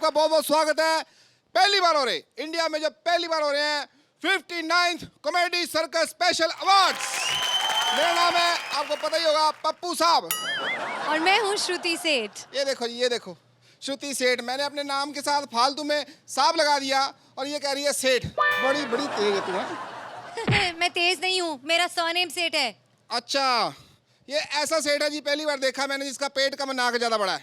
आपका बहुत बहुत स्वागत है। पहली बार हो रहे इंडिया में, जब पहली बार हो रहे हैं 59th comedy circus special awards. मेरा नाम है, आपको पता ही होगा, पप्पू साहब। और मैं हूँ श्रुति सेठ। ये देखो, ये देखो, श्रुति सेठ। मैंने अपने नाम के साथ फालतू में साहब लगा दिया और ये कह रही है सेठ। बड़ी बड़ी तेज है तू, है? मैं तेज नहीं हूँ, मेरा सरनेम सेठ है। अच्छा, ये ऐसा सेठ है जी, पहली बार देखा मैंने, जिसका पेट कम नाक ज्यादा बड़ा है।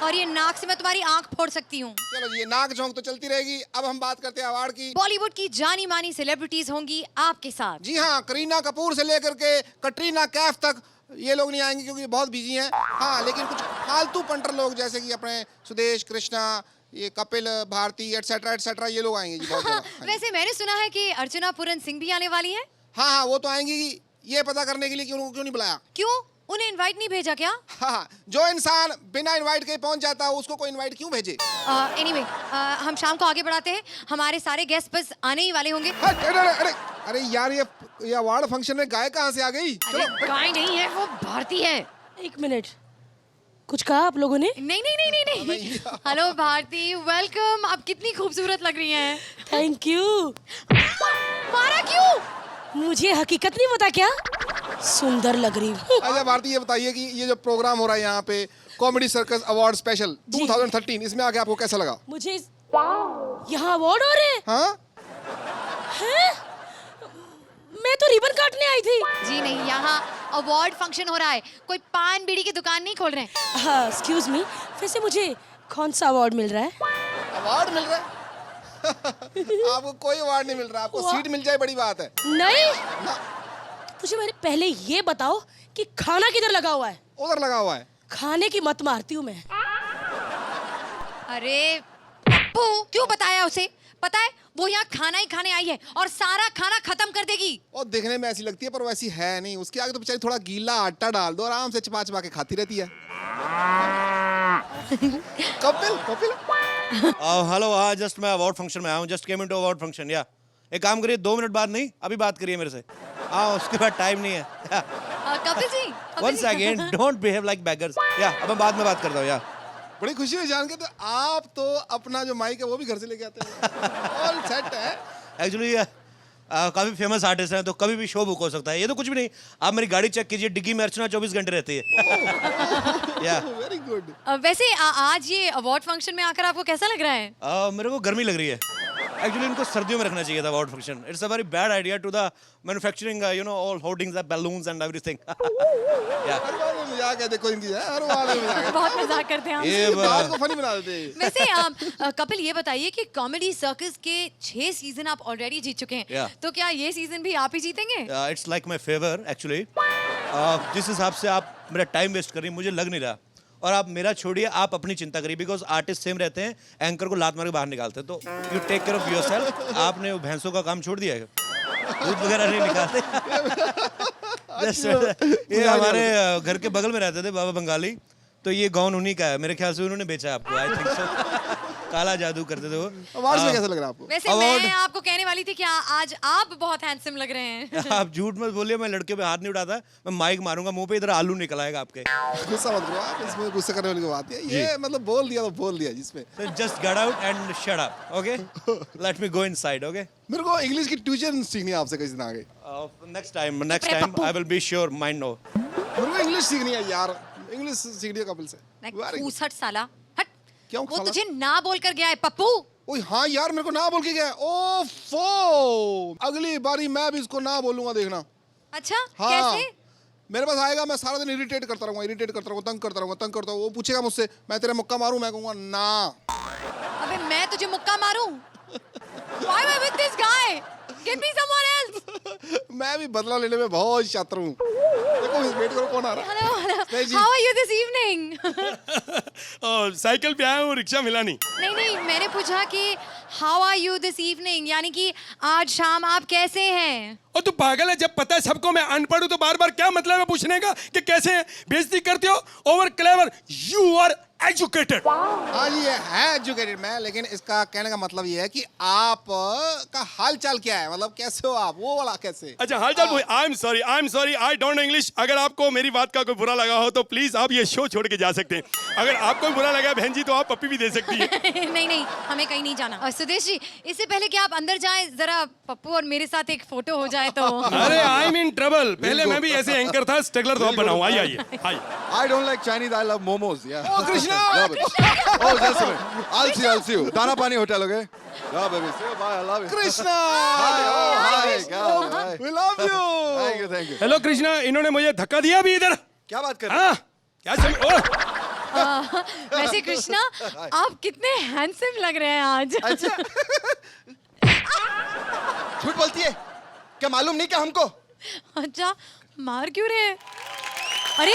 और ये नाक से मैं तुम्हारी आंख फोड़ सकती हूँ। चलो जी, ये नाक झोंक तो चलती रहेगी। अब हम बात करते हैं अवार्ड की। बॉलीवुड की जानी मानी सेलिब्रिटीज होंगी आपके साथ। जी हाँ, करीना कपूर से लेकर के कटरीना कैफ तक ये लोग नहीं आएंगे क्योंकि बहुत बिजी हैं। हाँ, लेकिन कुछ फालतू पंटर लोग जैसे कि अपने सुदेश कृष्णा, ये कपिल भारती एटसेट्रा एटसेट्रा, ये लोग आएंगे जी बहुत ज़्यादा। वैसे मैंने सुना है कि अर्चना पूरन सिंह भी आने वाली है। हाँ हाँ, वो तो आएंगी, ये पता करने के लिए कि उनको क्यों नहीं बुलाया। क्यों, उन्हें इनवाइट नहीं भेजा क्या? हाँ, जो इंसान बिना इनवाइट के पहुंच जाता है उसको कोई इनवाइट क्यों भेजे। एनीवे, हम शाम को आगे बढ़ाते हैं। हमारे सारे गेस्ट बस आने ही वाले होंगे। अरे अरे अरे यार, ये अवार्ड फंक्शन में गाय कहाँ से आ गई? अरे गाय नहीं है, वो भारती है। एक मिनट, कुछ कहा आप लोगों ने? नहीं नहीं नहीं नहीं नहीं। Hello Bharti, welcome. आप कितनी खूबसूरत लग रही हैं। Thank you. मारा क्यों? मुझे हकीकत नहीं पता क्या? सुंदर लग रही हूँ। अच्छा भारती, ये बताइए कि ये जो प्रोग्राम हो रहा है यहाँ पे, कॉमेडी सर्कस अवार्ड स्पेशल 2013, इसमें आके आपको कैसा लगा? मुझे यहाँ अवार्ड हो रहे हैं? हाँ? हैं? मैं तो रिबन काटने आई थी। जी नहीं, यहाँ अवार्ड फंक्शन हो रहा है। कोई पान बीड़ी की दुकान नहीं खोल रहे हैं। हाँ, एक्सक्यूज मी, वैसे मुझे कौन सा अवार्ड मिल रहा है? अवार्ड मिल रहा है? आपको कोई अवार्ड नहीं मिल रहा, आपको सीट मिल जाए बड़ी बात है। नहीं, मुझे मैंने पहले ये बताओ कि खाना किधर लगा हुआ है? उधर लगा हुआ है। खाने की मत मारती हूँ मैं। अरे पप्पू, क्यों बताया उसे? पता है वो यहाँ खाना ही खाने आई है और सारा खाना खत्म कर देगी। और दिखने में ऐसी लगती है पर वैसी है नहीं। उसके आगे तो बेचारी थोड़ा गीला आटा डाल दो, आराम से चबा चबा के खाती रहती है। कपिल कपिल हेलो, हाँ जस्ट मैं अवार्ड फंक्शन में आया हूँ, just came into award function. या एक काम करिए, 2 मिनट बाद नहीं, अभी बात करिए मेरे से। हाँ, उसके बाद टाइम नहीं है। Kapil ji, one second, don't behave like beggars. या अब मैं बाद में बात करता हूँ। या बड़ी खुशी हुई जान के। तो आप तो अपना जो माइक है वो भी घर से लेके आते हैं। ऑल सेट है। एक्चुअली काफ़ी फेमस आर्टिस्ट हैं, तो कभी भी शो बुक हो सकता है। ये तो कुछ भी नहीं, आप मेरी गाड़ी चेक कीजिए, डिग्गी में अर्चना 24 घंटे रहती है। या वेरी गुड। वैसे आज ये अवार्ड फंक्शन में आकर आपको कैसा लग रहा है? मेरे को गर्मी लग रही है। एक्चुअली इनको सर्दियों में रखना चाहिए था award function. It's a very bad idea to the manufacturing all hoardings, balloons and everything. हर बार में मजाक है, देखो इनकी है, हर बार में मजाक है। बहुत मजाक करते हैं हम। ये बात को फनी बना देते हैं। वैसे कपिल, ये बताइए कि कॉमेडी सर्कस के 6 सीजन आप ऑलरेडी जीत चुके हैं। Yeah. तो क्या ये सीजन भी आप ही जीतेंगे? It's like my favour actually. जिस हिसाब से आप मेरा टाइम वेस्ट कर रही हैं, मुझे लग नहीं रहा। और आप मेरा छोड़िए, आप अपनी चिंता करिए, बिकॉज आर्टिस्ट सेम रहते हैं, एंकर को लात मार के बाहर निकालते हैं। तो you take care of yourself. आपने वो भैंसों का काम छोड़ दिया है, दूध वगैरह नहीं निकालते। ये हमारे घर के बगल में रहते थे बाबा बंगाली, तो ये गाउन उन्हीं का है। मेरे ख्याल से उन्होंने बेचा आपको, आई थिंक सो। काला जादू करते थे वो। अवार्ड में कैसा लग रहा है आपको? वैसे मैं आपको कहने वाली थी कि आज आप बहुत हैंडसम लग रहे हैं। आप झूठ मत बोलिए, मैं लड़के पे हाथ नहीं उठाता। मैं माइक मारूंगा मुंह पे, इधर आलू निकल आएगा आपके। गुस्सा मत करो आप, इसमें गुस्सा करने वाली कोई बात नहीं है। ये मतलब बोल दिया तो बोल दिया जिसमें। Just get out and shut up, okay? Let me go inside, okay? मेरे को इंग्लिश की ट्यूशन सीखनी है आपसे किसी दिन आगे। Next time I will be sure, mind no. मेरे को इंग्लिश सीखनी है यार, इंग्लिश सीखनी है कपिल से। Very good। हट साला, हट। क्यों वो साला? तुझे ना बोल कर गया है पप्पू। ओए हाँ यार, मेरे को ना बोल के गया। ओफो, अगली बारी मैं भी इसको ना बोलूंगा, देखना। अच्छा, हाँ, कैसे? मेरे पास आएगा, मैं सारा दिन इरिटेट करता रहूंगा, तंग करता रहूंगा। वो पूछेगा मुझसे, मैं तेरा मुक्का मारूं? मैं कहूंगा ना। अबे मैं तुझे मुक्का मारूं? Why am I with this guy? Get me someone else. मैं भी बदला लेने में बहुत शातिर हूँ। देखो वेट करो, कौन आ रहा है? Hello. How are you this evening? Cycle पे आया हूँ, रिक्शा मिला नहीं। नहीं, मैंने पूछा कि how are you this evening, यानी कि आज शाम आप कैसे हैं? और तू पागल है, जब पता है सबको मैं अनपढ़ हूँ तो बार बार क्या मतलब है पूछने का कि कैसे हैं? बेइज्जती करते हो। Over clever, you are educated. हाँ जी, ये है एजुकेटेड मैन, लेकिन इसका कहने का मतलब ये है कि आप का हाल चाल क्या है, मतलब कैसे हो आप, वो वाला कैसे। अच्छा हालचाल। आई am sorry I don't know English. अगर आपको मेरी बात का कोई बुरा लगा हो तो प्लीज आप ये शो छोड़ के जा सकते हैं। अगर आपको भी बुरा लगा बहन जी तो आप पप्पी भी दे सकती है। नहीं हमें कहीं नहीं जाना। और सुदेश जी, इससे पहले कि आप अंदर जाएं, जरा पप्पू और मेरे साथ एक फोटो हो जाए तो। अरे आई एम इन ट्रबल। पहले मैं भी ऐसे एंकर था, स्ट्रगलर तो आप बनाऊं। आइए। I don't like Chinese. I love momos. Yeah. Oh, Krishna! Love it. Oh, just a minute. I'll see you. Dana Pani Hotel, okay? Yeah, baby. See you. Bye. I love you. Krishna, Hi. Oh, hi. God, hi. we love you. Thank you. Hello Krishna, इन्होंने मुझे धक्का दिया भी इधर। क्या बात कर रहे हाँ क्या वैसे कृष्णा, आप कितने हैंडसम लग रहे हैं आज। अच्छा। झूठ बोलती है क्या? मालूम नहीं क्या हमको? अच्छा, मार क्यों रहे हैं? अरे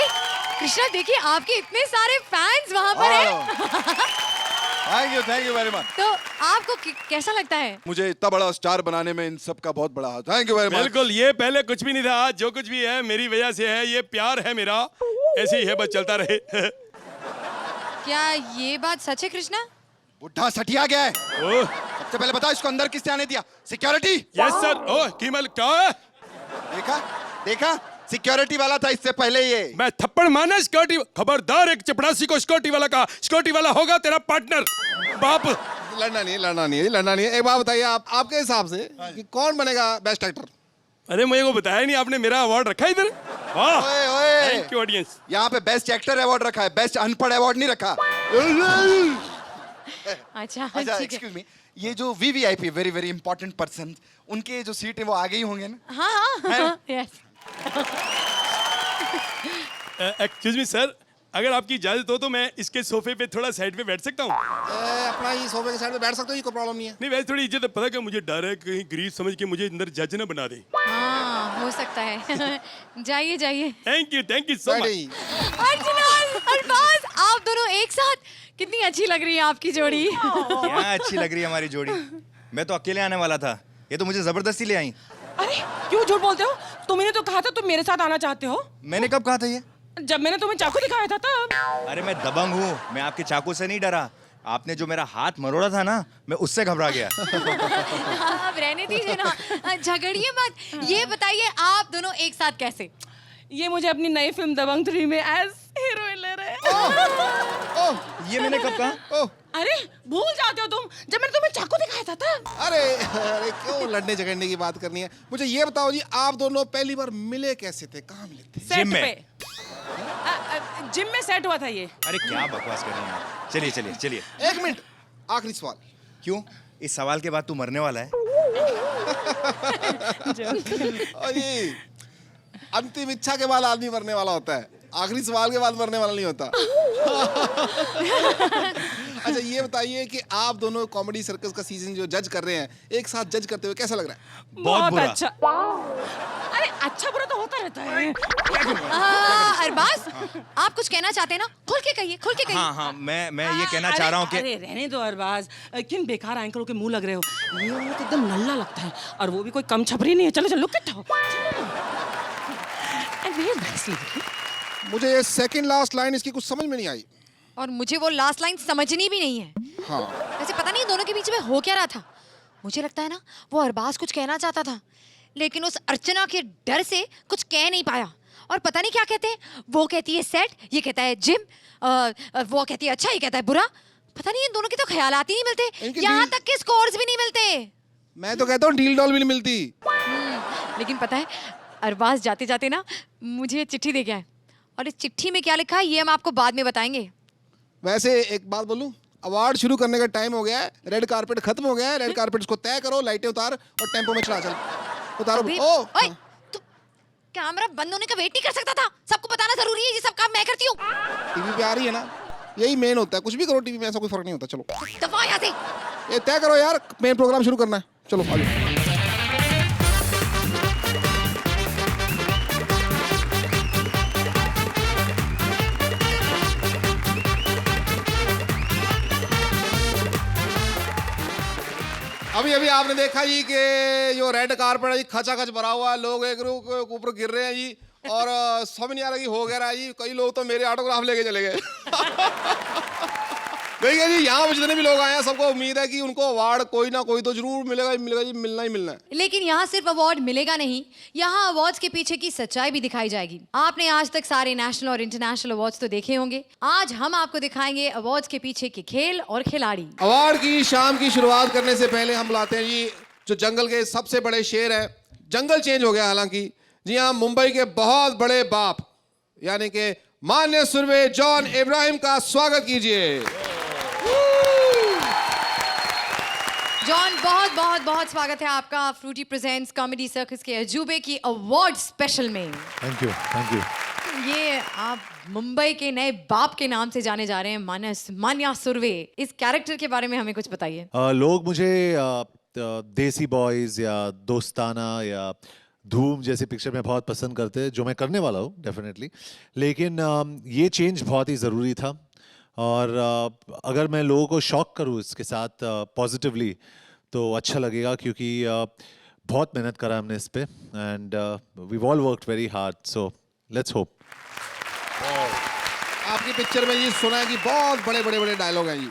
कृष्णा, देखिए आपके इतने सारे फैंस वहां पर हैं। Thank you very much. तो आपको कैसा लगता है? मुझे इतना बड़ा स्टार बनाने में इन सब का बहुत बड़ा हाथ। Thank you very much. बिल्कुल, ये पहले कुछ भी नहीं था, आज जो कुछ भी है मेरी वजह से है। ये प्यार है मेरा, ऐसे ही है, बस चलता रहे। क्या ये बात सच है कृष्णा? बुढ़ा सटिया गया है। ओह सबसे पहले बताओ इसको अंदर किसने आने दिया? सिक्योरिटी। Yes sir. ओह कीमल क्या है? देखा सिक्योरिटी वाला था इससे पहले ये। मैं थप्पड़ मारना सिक्योरिटी? खबरदार, एक चपड़ासी को सिक्योरिटी वाला कहा। सिक्योरिटी वाला होगा तेरा पार्टनर बाप। लड़ना नहीं है। एक बात बताइए, आप आपके हिसाब से कि कौन बनेगा बेस्ट एक्टर? अरे मुझे को बताया नहीं आपने, मेरा अवार्ड रखा है इधर। वाह, ओए थैंक यू ऑडियंस। यहाँ पे बेस्ट एक्टर अवार्ड रखा है, बेस्ट अनपढ़ अवार्ड नहीं रखा। अच्छा अच्छा ठीक है। एक्सक्यूज मी, ये जो VVIP very very important person, उनके जो सीट है वो आगे ही होंगे ना? हाँ यस। एक्सक्यूज मी सर, अगर आपकी इजाजत हो तो मैं इसके सोफे पे थोड़ा साइड पे बैठ सकता हूँ? अपना ही सोफे के साइड पे बैठ सकते हो, ये कोई प्रॉब्लम नहीं है। नहीं वैसे थोड़ी इज्जत है, पता क्या मुझे डर है कहीं ग्रीस समझ के मुझे अंदर जज ना बना दे। हाँ हो सकता है। जाइए। Thank you so much. बैठिए। अर्चना, अरबाज, आप दोनों एक साथ, कितनी अच्छी लग रही है आपकी जोड़ी। क्या अच्छी लग रही है हमारी जोड़ी। मैं तो अकेले आने वाला था, ये तो मुझे जबरदस्ती ले आई। अरे क्यों झूठ बोलते हो? तुमने तो कहा था तुम मेरे साथ आना चाहते हो। मैंने कब कहा था ये? जब मैंने तुम्हें चाकू दिखाया था तब। अरे मैं दबंग हूँ, मैं आपके चाकू से नहीं डरा। आपने जो मेरा हाथ मरोड़ा था ना, मैं उससे घबरा गया। अब रहने दीजिए ना, झगड़िए मत। ये बताइए आप दोनों एक साथ कैसे? ये मुझे अपनी नई फिल्म दबंग 3 में एज हीरोइन ले रहे हैं। ये मैंने कब कहा? ओह, अरे भूल जाते हो तुम, जब मैंने तुम्हें चाकू दिखाया था तब। अरे क्यों लड़ने झगड़ने की बात करनी है? मुझे ये बताओ जी, आप दोनों पहली बार मिले कैसे थे, कहाँ मिले थे? सेट जिम में। पे। जिम में सेट हुआ था ये। अरे क्या बकवास कर रही हैं आप? चलिए। एक मिनट, आखिरी सवाल। क्यों? इस सवाल के बाद तू मरने वाला है? और ये अंतिम इच्छा के बाद आदमी मरने वाला होता है, आखिरी सवाल के बाद मरने वाला नहीं होता। अच्छा ये बताइए कि आप दोनों कॉमेडी सर्कस का सीजन जो जज कर रहे हैं, एक साथ जज करते हुए कैसा लग रहा है? बहुत बुरा। अच्छा। अरे अच्छा बुरा तो होता रहता है। अरबाज, आप कुछ कहना चाहते हैं ना? खुल के कहिए। हाँ मैं ये कहना चाह रहा हूँ कि अरे रहने दो अरबाज, किन बेकार एंकरों के मुंह लग रहे हो। ये वाला तो एकदम नल्ला लगता है, और वो भी कोई कम छपरी नहीं है। चलो look at how. And very nicely. मुझे ये सेकंड लास्ट लाइन इसकी कुछ समझ में नहीं आई। और मुझे वो लास्ट लाइन समझनी भी नहीं है। हाँ, वैसे पता नहीं दोनों के बीच में हो क्या रहा था। मुझे लगता है ना वो अरबाज कुछ कहना चाहता था, लेकिन उस अर्चना के डर से कुछ कह नहीं पाया। और पता नहीं क्या कहते हैं, वो कहती है सेट, ये कहता है जिम, वो कहती है अच्छा, ये कहता है बुरा। पता नहीं इन दोनों के तो ख्यालात ही नहीं मिलते, इनकी यहाँ डील- तक के स्कोर्स भी नहीं मिलते। मैं तो कहता हूँ डील डॉल भी नहीं मिलती। लेकिन पता है अरबाज जाते जाते ना मुझे चिट्ठी दे गया है, और इस चिट्ठी में क्या लिखा है ये हम आपको बाद में बताएंगे। वैसे एक बात बोलूं, अवार्ड शुरू करने का टाइम हो गया है, रेड कारपेट खत्म हो गया है। रेड कारपेट को तय करो, लाइटें उतार और टेंपो में चला चल। उतारो। अभी- ओ ओए, तू कैमरा बंद होने का वेट नहीं कर सकता था? सबको बताना जरूरी है, ये सब काम मैं करती हूँ। टीवी पे आ रही है ना, यही मेन होता है। कुछ भी करो टीवी में, ऐसा कोई फर्क नहीं होता। चलो दफा यहाँ से। ये तय करो यार, मेन प्रोग्राम शुरू करना है। चलो आ जाओ। अभी आपने देखा जी कि जो रेड कारपेट है जी खचाखच भरा हुआ है, लोग एक रूप के ऊपर गिर रहे हैं जी, और समझ नहीं आ रहा कि हो क्या रहा है जी। कई लोग तो मेरे ऑटोग्राफ लेके चले गए। देखिए जी, यहाँ पे जितने भी लोग आए हैं सबको उम्मीद है कि उनको अवार्ड कोई ना कोई तो जरूर मिलेगा ही मिलेगा जी, मिलना ही मिलना है। लेकिन यहाँ सिर्फ अवार्ड मिलेगा नहीं, यहाँ अवार्ड्स के पीछे की सच्चाई भी दिखाई जाएगी। आपने आज तक सारे नेशनल और इंटरनेशनल अवार्ड्स तो देखे होंगे, आज हम आपको दिखाएंगे अवार्ड्स के पीछे के खेल और खिलाड़ी। अवार्ड की शाम की शुरुआत करने से पहले हम बुलाते हैं जी जो जंगल के सबसे बड़े शेर है। जंगल चेंज हो गया हालांकि, जी हाँ, मुंबई के बहुत बड़े बाप यानी कि माननीय सुरवे जॉन इब्राहिम का स्वागत कीजिए। जॉन, बहुत बहुत बहुत स्वागत है आपका फ्रूटी प्रेजेंट्स कॉमेडी सर्कस के अजूबे की अवार्ड स्पेशल में। Thank you. ये आप मुंबई के नए बाप के नाम से जाने जा रहे हैं, मान्या सुरवे। इस कैरेक्टर के बारे में हमें कुछ बताइए। लोग मुझे देसी बॉयज या दोस्ताना या धूम जैसी पिक्चर में बहुत पसंद करते हैं, जो मैं करने वाला हूँ डेफिनेटली। लेकिन ये चेंज बहुत ही ज़रूरी था, और अगर मैं लोगों को शॉक करूँ इसके साथ पॉजिटिवली तो अच्छा लगेगा, क्योंकि बहुत मेहनत करा हमने इस पे and we all worked very hard, so let's hope. आपकी पिक्चर में ये सुना है कि बहुत बड़े बड़े बड़े डायलॉग हैं जी,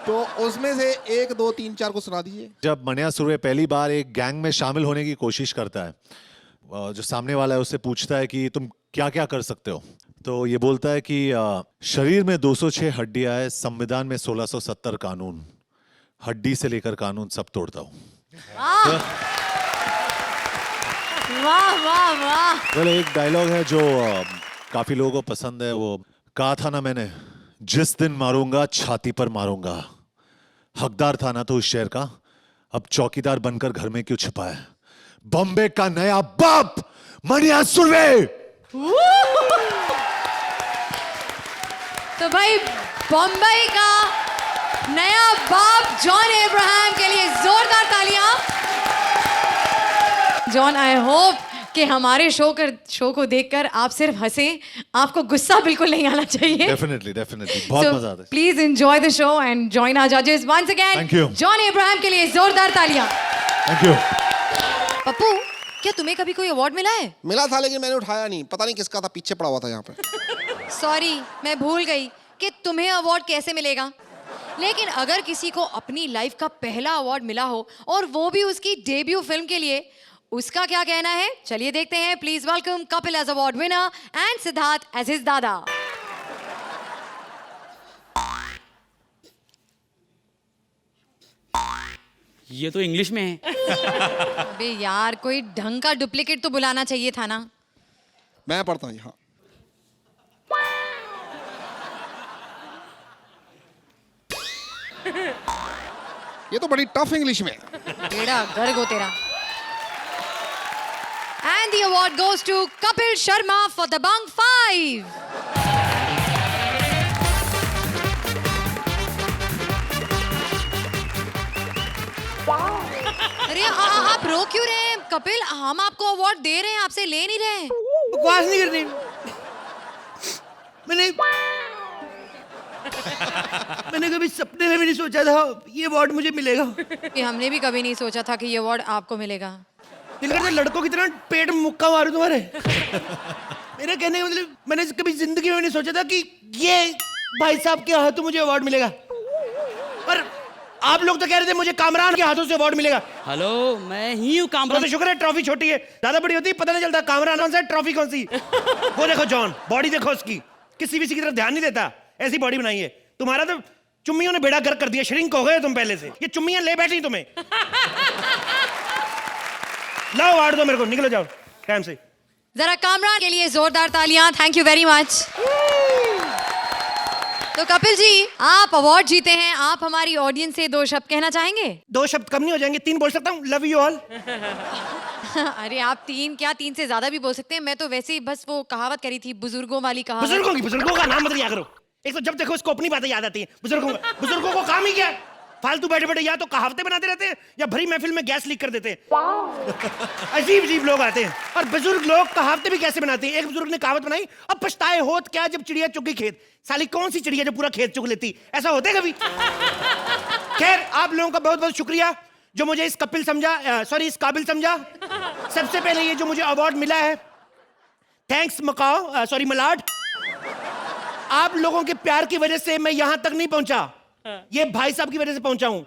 तो उसमें से 1 2 3 4 को सुना दीजिए। जब मन्या सुरवे पहली बार एक गैंग में शामिल होने की कोशिश करता है, जो सामने वाला है उससे पूछता है कि तुम क्या क्या कर सकते हो, तो ये बोलता है कि शरीर में 206 हड्डियां है, संविधान में 1670 कानून, हड्डी से लेकर कानून सब तोड़ता हूँ। वाह वाह वाह। वेल, एक डायलॉग है जो काफी लोगों को पसंद है। वो कहा था ना मैंने, जिस दिन मारूंगा छाती पर मारूंगा। हकदार था ना तो उस शेर का, अब चौकीदार बनकर घर में क्यों छिपा है? बॉम्बे का नया बाप मन्या सुरवे। तो भाई बॉम्बई का नया बाप जॉन इब्राहिम के लिए जोरदार तालियां। जॉन, आई होप कि हमारे शो को देखकर आप सिर्फ हंसे, आपको गुस्सा बिल्कुल नहीं आना चाहिए। डेफिनेटली बहुत मजा आता है। Please enjoy the show and join our जजेस once again. Thank you. John Ibrahim के लिए जोरदार तालियां। Thank you. पप्पू, क्या तुम्हें कभी कोई अवार्ड मिला है? मिला था लेकिन मैंने उठाया नहीं, पता नहीं किसका था, पीछे पड़ा हुआ था यहाँ पे। सॉरी, मैं भूल गई कि तुम्हें अवार्ड कैसे मिलेगा। लेकिन अगर किसी को अपनी लाइफ का पहला अवार्ड मिला हो और वो भी उसकी डेब्यू फिल्म के लिए, उसका क्या कहना है, चलिए देखते हैं। Please welcome Kapil as award winner and Siddharth as his dada. ये तो इंग्लिश में है। अबे यार, कोई ढंग का डुप्लीकेट तो बुलाना चाहिए था ना। मैं पढ़ता हूँ। हाँ, ये तो बड़ी टफ इंग्लिश में। तेरा गर्ग हो तेरा। And the award goes to Kapil Sharma for the Bang 5. अरे आप रो क्यों रहे हैं कपिल? हम आपको अवार्ड दे रहे हैं, आपसे ले नहीं रहे हैं। बकवास नहीं करनी। मैंने कभी सपने में भी नहीं सोचा था ये अवार्ड मुझे मिलेगा। कि हमने भी कभी नहीं सोचा था कि ये अवार्ड आपको मिलेगा। दिल करता है लड़कों की तरह पेट में मुक्का मारूं तुम्हारे। मेरा कहने का मतलब, मैंने कभी जिंदगी में नहीं सोचा था कि ये भाई साहब के हाथों मुझे अवार्ड मिलेगा। और आप लोग तो कह रहे थे मुझे कामरान के हाथों से अवार्ड मिलेगा। हेलो, मैं ही हूँ कामरान। तो शुक्र है ट्रॉफी छोटी है, ज्यादा बड़ी होती पता नहीं चलता कामरान कौन सा ट्रॉफी कौन सी। वो देखो जॉन, बॉडी देखो उसकी, किसी की तरफ ध्यान नहीं देता, ऐसी बॉडी बनाई है। तुम्हारा तो चुम्मियों ने बेड़ा गर्क कर दिया, श्रिंक हो गए तुम पहले से। ये चुम्मियां ले बैठी तुम्हें। लाओ अवार्ड दो मेरे को, निकलो जाओ टाइम से। जरा कामरान के लिए जोरदार तालियां। Thank you very much. तो कपिल जी, आप अवार्ड जीते हैं, आप हमारी ऑडियंस से 2 शब्द कहना चाहेंगे? 2 शब्द कम नहीं हो जाएंगे? 3 बोल सकता हूँ, लव यू ऑल। अरे आप 3 क्या, 3 से ज्यादा भी बोल सकते हैं। मैं तो वैसे ही बस वो कहावत करी थी, बुजुर्गों वाली कहावत। बुजुर्गों का नाम मत लिया करो। एक तो जब देखो इसको अपनी बातें याद आती हैं। बुजुर्गों को काम ही क्या है? फालतू बैठे बैठे या तो कहावतें बनाते रहते हैं या भरी महफिल में गैस लीक कर देते हैं। अजीब अजीब लोग आते हैं। और बुजुर्ग लोग कहावतें भी कैसे बनाते हैं? एक बुजुर्ग ने कहावत बनाई, अब पछताए होत क्या जब चिड़िया चुग गई खेत। साली कौन सी चिड़िया जो पूरा खेत चुग लेती? ऐसा होता है कभी? खैर, आप लोगों का बहुत बहुत शुक्रिया जो मुझे इस काबिल समझा। सबसे पहले ये जो मुझे अवार्ड मिला है, थैंक्स मकाओ, सॉरी मलाड। आप लोगों के प्यार की वजह से मैं यहां तक नहीं पहुंचा, ये भाई साहब की वजह से पहुंचा हूं।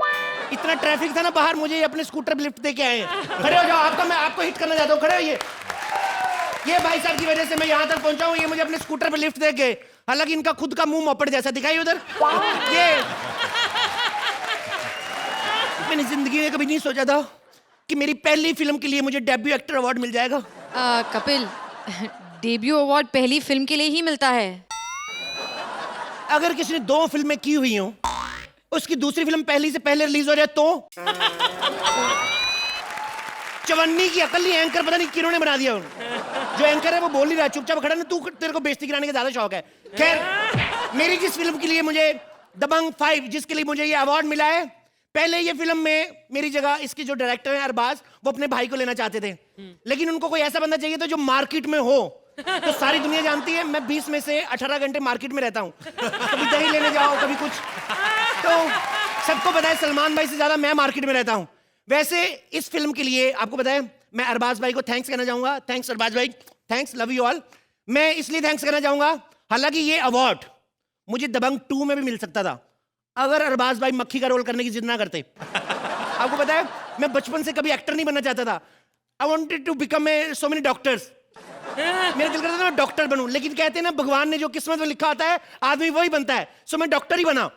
इतना ट्रैफिक था ना बाहर, मुझे अपने स्कूटर पे लिफ्ट दे के आए हैं। खड़े हो जाओ, मैं आपको हिट करना चाहता हूं, खड़े होइए। ये भाई साहब की वजह से मैं यहां तक पहुंचा हूं, ये मुझे अपने स्कूटर पे लिफ्ट दे के, हालांकि इनका खुद का मुंह मोपड़ जैसा दिखाई उधर। ये मैंने जिंदगी में कभी नहीं सोचा था कि मेरी पहली फिल्म के लिए मुझे डेब्यू एक्टर अवार्ड मिल जाएगा। कपिल, डेब्यू अवार्ड पहली फिल्म के लिए ही मिलता है। अगर किसी ने 2 फिल्में की हुई हो, उसकी दूसरी फिल्म पहली से पहले रिलीज हो जाए तो? चवन्नी की अकल नहीं, एंकर पता नहीं किन्होंने बना दिया। जो एंकर है वो बोल नहीं रहा, चुपचाप खड़ा ना, तू तेरे को बेइज्जती कराने का ज्यादा शौक है। खैर, मेरी जिस फिल्म के लिए मुझे दबंग 5 जिसके लिए मुझे ये अवार्ड मिला है, पहले ये फिल्म में मेरी जगह इसके जो डायरेक्टर हैं अरबाज, वो अपने भाई को लेना चाहते थे, लेकिन उनको कोई ऐसा बंदा चाहिए था जो मार्केट में हो। तो सारी दुनिया जानती है मैं 20 में से 18 घंटे मार्केट में रहता हूँ, कभी दही लेने जाओ कभी कुछ, तो सबको पता है सलमान भाई से ज्यादा मैं मार्केट में रहता हूँ। वैसे इस फिल्म के लिए आपको पता है मैं अरबाज भाई को थैंक्स कहना चाहूंगा। थैंक्स अरबाज भाई, थैंक्स, लव यू ऑल। मैं इसलिए थैंक्स कहना चाहूंगा, हालांकि ये अवार्ड मुझे दबंग 2 में भी मिल सकता था अगर अरबाज भाई मक्खी का रोल करने की जिद ना करते। आपको पता है मैं बचपन से कभी एक्टर नहीं बनना चाहता था। I wanted to become a so many doctors, मेरा दिल करता था मैं डॉक्टर बनूं, लेकिन कहते हैं ना भगवान ने जो किस्मत में लिखा होता है आदमी वही बनता है, सो मैं डॉक्टर ही बना।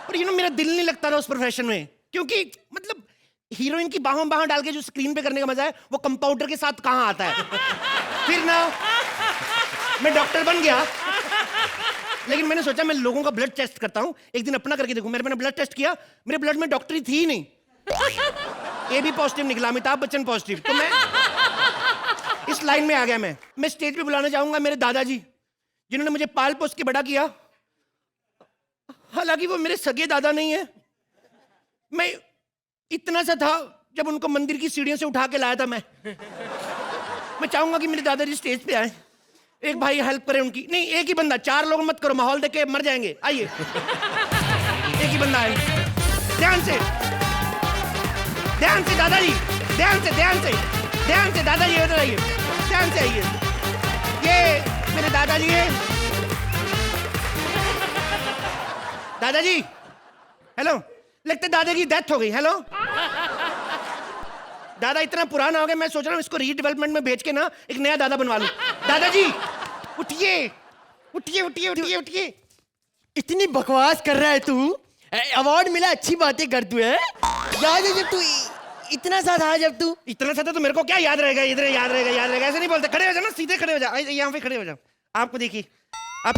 पर मेरा दिल नहीं लगता था उस प्रोफेशन में, क्योंकि मतलब हीरोइन की बाहों बाहों डाल के जो स्क्रीन पे करने का मजा है वो कंपाउंडर के साथ कहां आता है। फिर ना मैं डॉक्टर बन गया, लेकिन मैंने सोचा मैं लोगों का ब्लड टेस्ट करता हूं, एक दिन अपना करके देखूं। मैंने ब्लड टेस्ट किया, मेरे ब्लड में डॉक्टरी थी ही नहीं, AB पॉजिटिव निकला, अमिताभ बच्चन पॉजिटिव। तो मैं इस लाइन में आ गया। मैं स्टेज पे बुलाना चाहूंगा मेरे दादाजी, जिन्होंने मुझे पाल पोस के बड़ा किया। हालांकि वो मेरे सगे दादा नहीं है, मैं इतना सा था जब उनको मंदिर की सीढ़ियों से उठा के लाया था। मैं चाहूंगा कि मेरे दादाजी स्टेज पे आए, एक भाई हेल्प करे उनकी। नहीं, एक ही बंदा, 4 लोग मत करो, माहौल देख के मर जाएंगे। आइए, एक ही बंदा आए, ध्यान से दादाजी, ध्यान से दादाजी, इधर आइए, ध्यान से आइए। ये मेरे दादाजी हैं। दादाजी, हेलो, लगता है दादा की डेथ हो गई। हेलो, दादा इतना पुराना हो गया, मैं सोच रहा हूँ इसको रीडेवलपमेंट में भेज के ना एक नया दादा बनवा लूं। दादाजी उठिए, उठिए। इतनी बकवास कर रहा है तू, अवार्ड मिला, अच्छी बातें कर तू है। याद है जब तू इतना सा था, जब तू इतना सा था तो मेरे को क्या याद रहेगा, इधर याद रहेगा, ऐसे नहीं बोलते। खड़े हो जाओ ना, सीधे खड़े हो जाओ, यहाँ पे खड़े हो जाओ। आपको देखिए, आप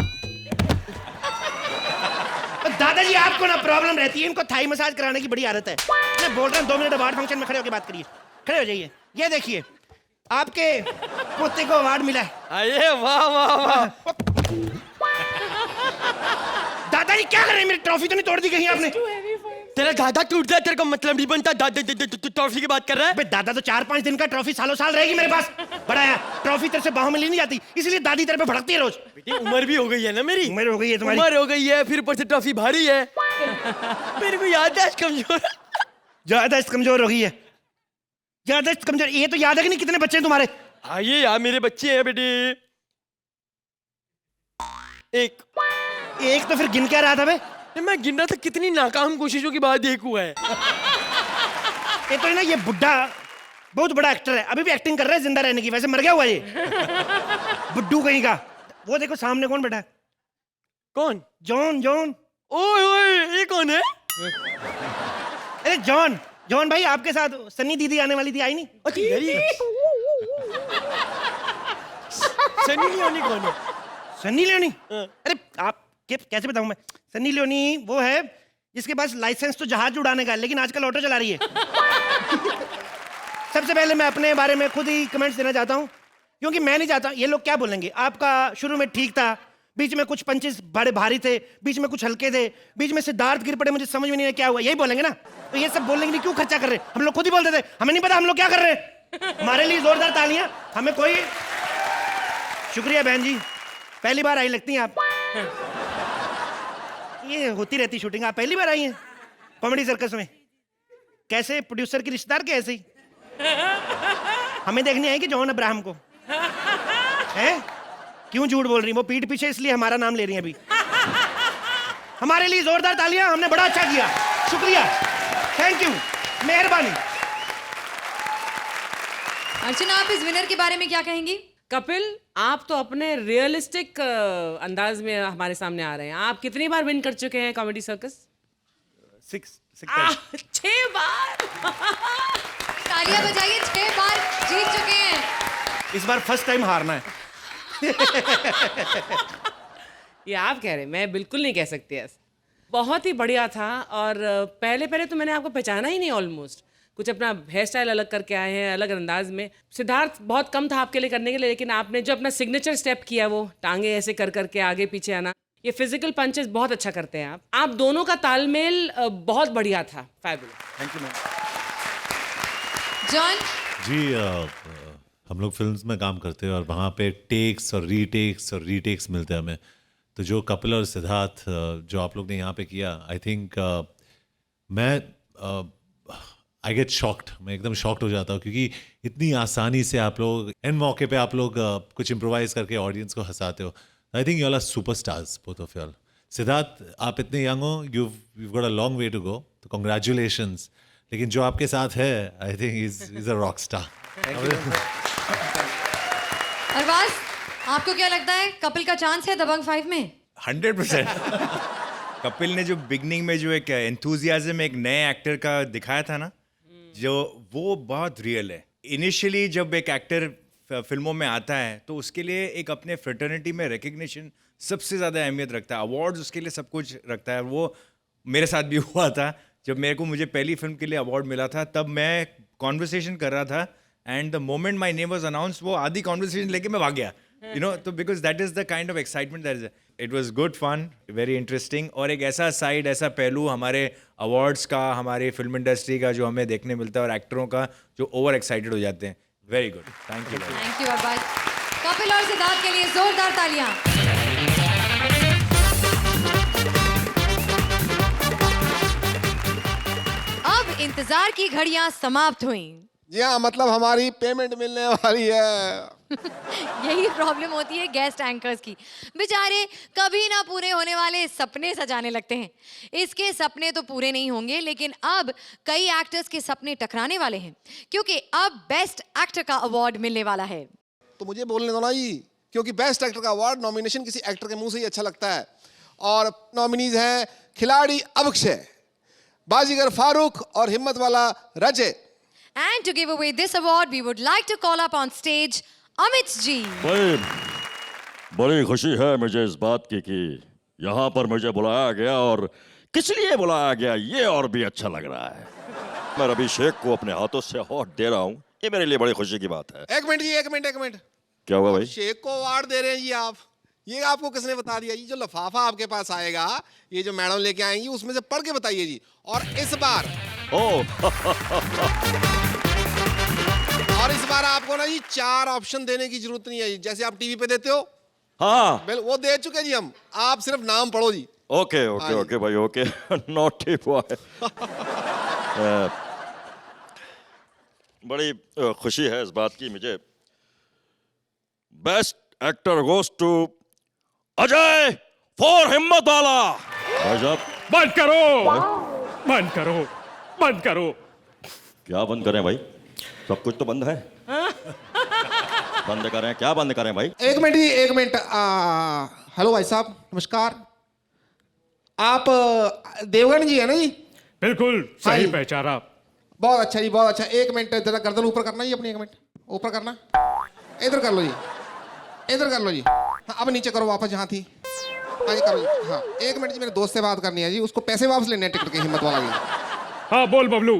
दादाजी आपको ना प्रॉब्लम रहती है, इनको थाई मसाज कराने की बड़ी आदत है। मैं बोल रहा हूँ 2 मिनट अवार्ड फंक्शन में खड़े होकर बात करिए। खड़े हो जाइए, ये देखिए आपके पोते को अवार्ड मिला है। अरे वाह वाह वाह। दादाजी क्या कर रहे हैं, मेरी ट्रॉफी तो नहीं तोड़ दी कहीं आपने? तेरा दादा टूट गया, तेरे को मतलब नहीं बनता। दादा ट्रॉफी की बात कर रहा है? दादा तो 4-5 दिन का ट्रॉफी सालों साल रहेगी मेरे पास। बड़ा है, ट्रॉफी तेरे से बाहों में ली नहीं जाती, इसलिए दादी तेरे पे भड़कती है रोज। बेटी उम्र भी हो गई है ना मेरी, उम्र हो गई है तुम्हारी, उम्र हो गई है, फिर ऊपर से ट्रॉफी भारी है। मेरे को याददाश्त कमजोर, याददाश्त कमजोर हो गई है। याददाश्त कमजोर, ये तो याद है कि नहीं कितने बच्चे हैं तुम्हारे? हाँ ये यार मेरे बच्चे हैं बेटी। एक तो फिर गिन क्या रहा था बे? मैं गिन रहा था कितनी नाकाम कोशिशों के बाद एक हुआ है। ये तो है ना, ये बुड्ढा बहुत बड़ा एक्टर है, अभी भी एक्टिंग कर रहा है जिंदा रहने की, वैसे मर गया हुआ ये बुड्ढू कहीं का। वो देखो सामने कौन बैठा है? कौन? जॉन। ओए ओए, ये कौन है? अरे जॉन भाई, आपके साथ सन्नी दीदी आने वाली थी, आई नहीं? सन्नी लियोनी कौन है? सन्नी लियोनी? अरे आप कैसे बताऊं मैं? सन्नी लियोनी वो है जिसके पास लाइसेंस तो जहाज उड़ाने का है, लेकिन आजकल ऑटो चला रही है। सबसे पहले मैं अपने बारे में खुद ही कमेंट्स देना चाहता हूं, क्योंकि मैं नहीं चाहता ये लोग क्या बोलेंगे। आपका शुरू में ठीक था, बीच में कुछ पंचेस बड़े भारी थे, बीच में कुछ हल्के थे, बीच में सिद्धार्थ गिर पड़े, मुझे समझ में नहीं आया क्या हुआ, यही बोलेंगे ना। तो ये सब बोलने के लिए क्यों खर्चा कर रहे? हम लोग खुद ही बोल देते, हमें नहीं पता हम लोग क्या कर रहे हैं। हमारे लिए जोरदार तालियां, हमें कोई। शुक्रिया बहन जी, पहली बार आई लगती हैं आप। ये होती रहती शूटिंग, आप पहली बार आई हैं कॉमेडी सर्कस में? कैसे प्रोड्यूसर की रिश्तेदार के ऐसे ही? हमें देखनी है कि जॉन अब्राहम को। हैं? क्यों झूठ बोल रही हैं? वो पीठ पीछे इसलिए हमारा नाम ले रही हैं अभी। हमारे लिए जोरदार तालियां, हमने बड़ा अच्छा किया, शुक्रिया, थैंक यू, मेहरबानी। अर्चना, आप इस विनर के बारे में क्या कहेंगी? कपिल, आप तो अपने रियलिस्टिक अंदाज में हमारे सामने आ रहे हैं। आप कितनी बार विन कर चुके हैं कॉमेडी सर्कस? 6 बार। तालियां बजाइए, 6 बार जीत चुके हैं। इस बार फर्स्ट टाइम हारना है। ये आप कह रहे हैं, मैं बिल्कुल नहीं कह सकती ऐसा। बहुत ही बढ़िया था। और पहले तो मैंने आपको पहचाना ही नहीं ऑलमोस्ट। कुछ अपना हेयर स्टाइल अलग करके आए हैं, अलग अंदाज में। सिद्धार्थ बहुत कम था आपके लिए करने के लिए, लेकिन आपने जो अपना सिग्नेचर स्टेप किया, वो टांगे ऐसे कर करके आगे पीछे आना, ये फिजिकल पंचेस बहुत अच्छा करते हैं आप दोनों का तालमेल बहुत बढ़िया था। Fabulous, thank you ma'am. John, ji हम लोग फिल्म्स में काम करते हैं और वहाँ पे टेक्स और रीटेक्स मिलते हैं हमें। तो जो कपिल और सिद्धार्थ जो आप लोग ने यहाँ पे किया, आई थिंक मैं आई गेट शॉक्ड, मैं एकदम शॉक्ड हो जाता हूँ, क्योंकि इतनी आसानी से आप लोग एंड मौके पे आप लोग कुछ इम्प्रोवाइज करके ऑडियंस को हंसाते हो। I think you all are superstars, both of you all. Siddharth, आप इतने यंग हो, you've got a long way to go, तो कॉन्ग्रेचुलेशंस। लेकिन जो आपके साथ है, I think is a rock star. Arbaaz, आपको क्या लगता है कपिल का चांस है दबंग 5 में? 100%। कपिल ने जो बिगनिंग में जो एक एंथुजियाज्म एक नए एक्टर का दिखाया था ना, जो वो बहुत रियल है। इनिशियली जब एक एक्टर फिल्मों में आता है तो उसके लिए एक अपने फ्रेटर्निटी में रिकग्निशन सबसे ज़्यादा अहमियत रखता है। अवार्ड्स उसके लिए सब कुछ रखता है। वो मेरे साथ भी हुआ था जब मुझे पहली फिल्म के लिए अवार्ड मिला था। तब मैं कॉन्वर्सेशन कर रहा था and the moment my name was announce, वो आधी कॉन्वर्सेशन लेके मैं भाग गया, यू नो। तो because that is the kind of excitement that is, it was good fun, very interesting. और एक ऐसा साइड, ऐसा पहलू हमारे अवार्ड्स का, हमारे फिल्म इंडस्ट्री का जो हमें देखने मिलता है, और एक्टरों का जो ओवर एक्साइटेड हो जाते हैं। Very good, thank you. Thank you Arbaaz. Kapil और सिद्धार्थ के लिए जोरदार तालियां। अब इंतजार की घड़ियां समाप्त हुई। जी हाँ, मतलब हमारी पेमेंट मिलने वाली है। यही प्रॉब्लम होती है गेस्ट एंकर्स की, बेचारे कभी ना पूरे होने वाले सपने सजाने लगते हैं। इसके सपने तो पूरे नहीं होंगे, लेकिन अब कई एक्टर्स के सपने टकराने वाले हैं, क्योंकि अब बेस्ट एक्टर का अवार्ड मिलने वाला है। तो मुझे बोलने दो ना जी, क्योंकि बेस्ट एक्टर का अवार्ड नॉमिनेशन किसी एक्टर के मुंह से ही अच्छा लगता है। और नॉमिनीज हैं खिलाड़ी अक्षय, बाजीगर फारूक और हिम्मत वाला रजय। And to give away this award, we would like to call up on stage Amit ji. बड़ी खुशी है मुझे इस बात की कि यहाँ पर मुझे बुलाया गया, और किस लिए बुलाया गया ये और भी अच्छा लग रहा है। मैं रवि शेख को अपने हाथों से अवार्ड दे रहा हूँ, ये मेरे लिए बड़ी खुशी की बात है। एक मिनट जी, एक मिनट। क्या हुआ भाई? शेख को अवार्ड दे रहे हैं जी आप? ये आपको किसने बता दिया? ये जो लफाफा आपके पास आएगा, ये जो मैडम लेके आएंगी, उसमें से पढ़ के बताइए जी। और इस बार आपको ना जी 4 ऑप्शन देने की जरूरत नहीं है, जैसे आप टीवी पे देते हो। हाँ, वो दे चुके जी हम, आप सिर्फ नाम पढ़ो जी। ओके ओके ओके भाई, ओके। Naughty boy. बड़ी खुशी है इस बात की मुझे। Best actor goes to Ajay for Himmatwala. भाई साहब, बंद करो। क्या बंद करें भाई? सब कुछ तो बंद है। बंद करें? क्या बंद करें भाई? एक मिनट जी, एक मिनट। हेलो भाई साहब, नमस्कार। आप देवगन जी है ना जी? बिल्कुल सही पहचाना। बहुत अच्छा जी, बहुत अच्छा। एक मिनट, जरा गर्दन ऊपर करना जी अपनी, एक मिनट ऊपर करना। इधर कर लो जी, इधर कर लो जी। हाँ, अब नीचे करो वापस जहाँ थी। हाँ जी, करो जी। हाँ, एक मिनट जी, मेरे दोस्त से बात करनी है जी, उसको पैसे वापस लेने हैं टिकट के, हिम्मत वाला की। हाँ बोल बबलू।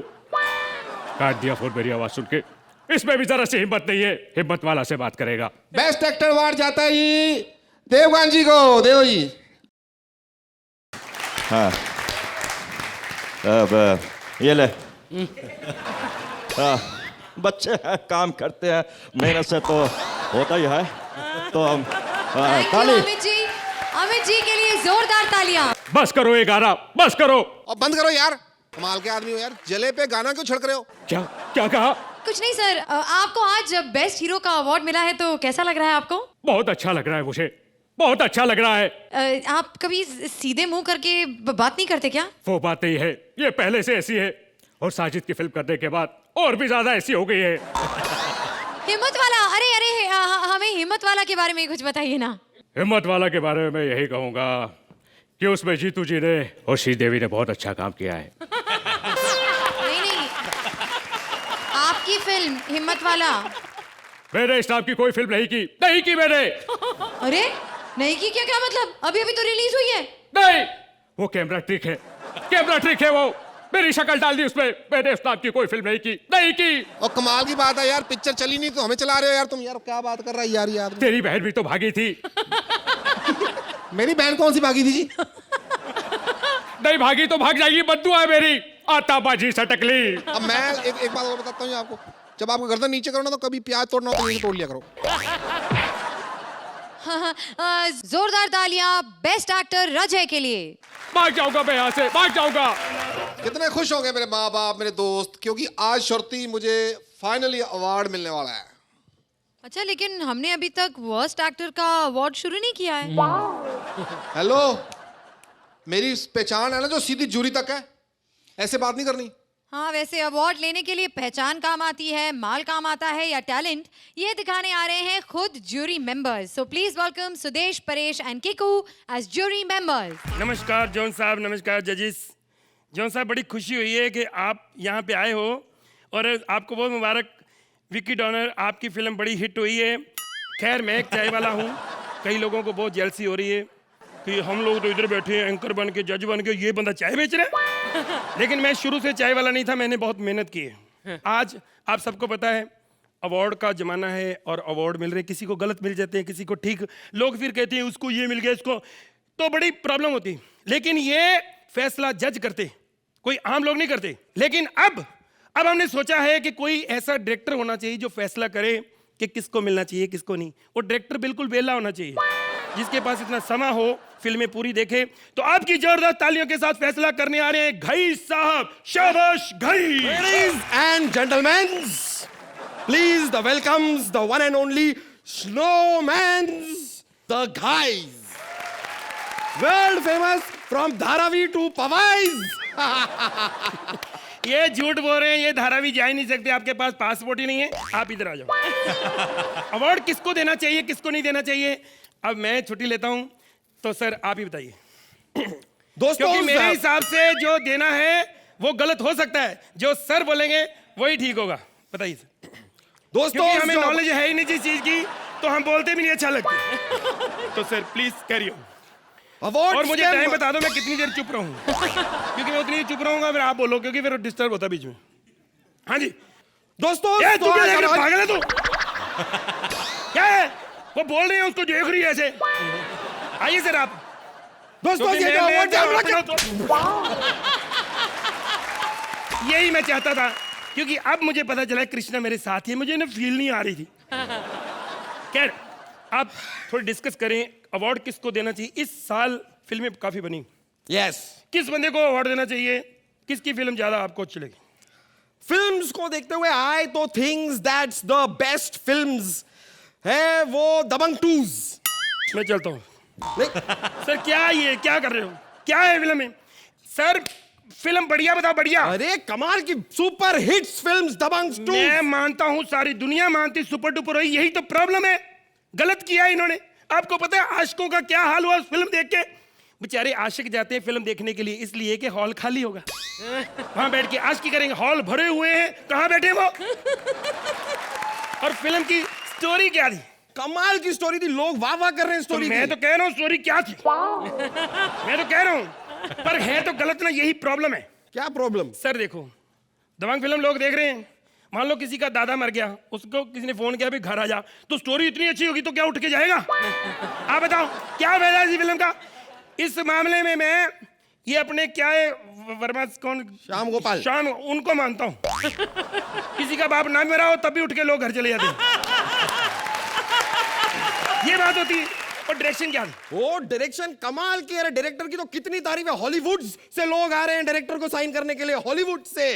काट दिया फोन मेरी आवाज सुन के। इसमें भी जरा सी हिम्मत नहीं है, हिम्मत वाला से बात करेगा। बेस्ट एक्टर अवार्ड जाता है जी देवगन जी को। देव जी। हाँ, अब ये ले। हाँ, बच्चे हैं, काम करते हैं, मेहनत से तो होता ही है। तो हम ताली। अमित जी के लिए जोरदार तालियां। बस करो ये गाना, बस करो। और बंद करो यार, कमाल के आदमी हो यार। जले पे गाना क्यों छिड़क रहे हो? क्या कहा? कुछ नहीं सर, आपको आज बेस्ट हीरो का अवार्ड मिला है तो कैसा लग रहा है आपको? बहुत अच्छा लग रहा है मुझे, बहुत अच्छा लग रहा है। आप कभी सीधे मुंह करके बात नहीं करते क्या? वो बात ही है, ये पहले से ऐसी है और साजिद की फिल्म करने के बाद और भी ज्यादा ऐसी हो गई है। हिम्मत वाला, अरे अरे हमें हिम्मत वाला के बारे में कुछ बताइए ना। हिम्मत वाला के बारे में मैं यही कहूंगा कि उसमें जीतू जी ने और श्रीदेवी ने बहुत अच्छा काम किया है। नहीं नहीं, आपकी फिल्म हिम्मत वाला। मैंने इस नाम की कोई फिल्म नहीं की मैंने। अरे नहीं की क्या? क्या मतलब? अभी अभी तो रिलीज हुई है। नहीं, वो कैमरा ट्रिक है वो। मेरी शक्ल डाल दी उसमें। मैंने उस नाम की कोई फिल्म नहीं की। और कमाल की बात है यार, पिक्चर चली नहीं तो हमें चला रहे हो यार तुम। यार क्या बात कर रहा है यार ये आदमी। तेरी बहन भी तो भागी थी। मेरी बहन कौन सी भागी थी जी? नहीं भागी तो भाग जाएगी, बद्दुआ है मेरी। आताबाजी सटकली। अब मैं एक बात और बताता हूँ आपको, जब आपको गर्दन नीचे करो ना तो कभी प्याज तोड़ना हो तो नीचे तोड़ लिया करो। जोरदार तालियां बेस्ट एक्टर रजय के लिए। भाग जाऊंगा मैं यहाँ से, भाग जाऊंगा। कितने खुश हो गए मेरे माँ बाप, मेरे दोस्त, क्योंकि आज शर्ती मुझे फाइनली अवार्ड मिलने वाला है। अच्छा, लेकिन हमने अभी तक वर्स्ट एक्टर का अवार्ड शुरू नहीं किया है। हेलो, मेरी पहचान है ना जो सीधी जूरी तक है, ऐसे बात नहीं करनी। हाँ, वैसे अवार्ड लेने के लिए पहचान काम आती है, माल काम आता है या टैलेंट, ये दिखाने आ रहे हैं खुद jury members. So please welcome Sudesh, Paresh and Kiku as jury members. नमस्कार जॉन साहब, नमस्कार जजिस। जॉन साहब, बड़ी खुशी हुई है कि आप यहाँ पे आए हो और आपको बहुत मुबारक। विकी डॉनर, आपकी फिल्म बड़ी हिट हुई है। खैर, मैं एक चाय वाला हूँ, कई लोगों को बहुत जेलसी हो रही है कि हम लोग तो इधर बैठे हैं एंकर बन के, जज बन के, ये बंदा चाय बेच रहा है। लेकिन मैं शुरू से चाय वाला नहीं था, मैंने बहुत मेहनत की है। आज आप सबको पता है अवार्ड का जमाना है और अवार्ड मिल रहे, किसी को गलत मिल जाते हैं, किसी को ठीक। लोग फिर कहते हैं उसको ये मिल गया, इसको, तो बड़ी प्रॉब्लम होती है। लेकिन ये फैसला जज करते, कोई आम लोग नहीं करते। लेकिन अब हमने सोचा है कि कोई ऐसा डायरेक्टर होना चाहिए जो फैसला करे कि किसको मिलना चाहिए, किसको नहीं। वो डायरेक्टर बिल्कुल वेला होना चाहिए, जिसके पास इतना समय हो फिल्में पूरी देखे। तो आपकी जोरदार तालियों के साथ फैसला करने आ रहे हैं घई साहब। शाबाश Ghai. Ladies and gentlemen, please the welcomes the one and only Snowman's the guys, world famous from Dharavi to Powais. ये झूठ बोल रहे हैं, ये धारावी जा ही नहीं सकते, आपके पास पासपोर्ट ही नहीं है। आप इधर आ जाओ। अवार्ड किसको देना चाहिए, किसको नहीं देना चाहिए, अब मैं छुट्टी लेता हूं। तो सर आप ही बताइए। दोस्तों, क्योंकि मेरे हिसाब से जो देना है वो गलत हो सकता है, जो सर बोलेंगे वही ठीक होगा। बताइए सर। दोस्तों, क्योंकि हमें नॉलेज है ही नहीं जिस चीज की, तो हम बोलते भी नहीं अच्छा लगता। तो सर प्लीज कैरी ऑन। और मुझे टाइम बता दो मैं कितनी देर चुप रहूं, क्योंकि मैं उतनी देर चुप रहूंगा फिर आप बोलो, क्योंकि फिर डिस्टर्ब होता बीच में। हाँ जी दोस्तों, तू क्या देख रहा है? पागल है तू? क्या है वो बोल रहे हैं, उसको देख रही है ऐसे। आइए सर आप। दोस्तों, ये जो अवार्ड यही मैं चाहता था, क्योंकि अब मुझे पता चला कृष्णा मेरे साथ ही, मुझे ना फील नहीं आ रही थी। खैर, आप थोड़ी डिस्कस करें अवार्ड किसको देना चाहिए। इस साल फिल्में काफी बनी। यस, किस बंदे को अवार्ड देना चाहिए, किसकी फिल्म ज्यादा आपको अच्छी लगी? फिल्म्स को देखते हुए आई तो thinks that's the best films है वो दबंग 2। मैं चलता हूँ। सर क्या ये क्या कर रहे हो, क्या है फिल्म में? सर फिल्म बढ़िया बताओ, बढ़िया। अरे कमाल की सुपर हिट्स फिल्म्स दबंग 2। मैं मानता हूँ, सारी दुनिया मानती सुपर डुपर हुई, यही तो प्रॉब्लम है। गलत किया इन्होंने। आपको पता है आशिकों का क्या हाल हुआ उस फिल्म देख के? बेचारे आशिक जाते हैं फिल्म देखने के लिए इसलिए कि हॉल खाली होगा, वहां बैठ के आशिकी करेंगे। हॉल भरे हुए हैं, कहां बैठे वो? और फिल्म की स्टोरी क्या थी? कमाल की स्टोरी थी, लोग वाह वाह कर रहे हैं स्टोरी। मैं तो कह रहा हूँ स्टोरी क्या थी, मैं तो कह रहा हूँ, पर है तो गलत ना, यही प्रॉब्लम है। क्या प्रॉब्लम? सर देखो, दबंग फिल्म लोग देख रहे हैं, मान लो किसी का दादा मर गया, उसको किसी ने फोन किया भी घर आ जा, तो स्टोरी इतनी अच्छी होगी तो क्या उठ के जाएगा? आप बताओ क्या फायदा इस फिल्म का? इस मामले में मैं ये अपने क्या है वर्मा कौन, श्याम गोपाल, श्याम, उनको मानता हूँ। किसी का बाप ना मरा हो तब भी उठ के लोग घर चले जाते हैं। ये बात होती है। और डायरेक्शन क्या? वो डायरेक्शन कमाल की। अरे डायरेक्टर की तो कितनी तारीफ है, हॉलीवुड से लोग आ रहे हैं डायरेक्टर को साइन करने के लिए, हॉलीवुड से।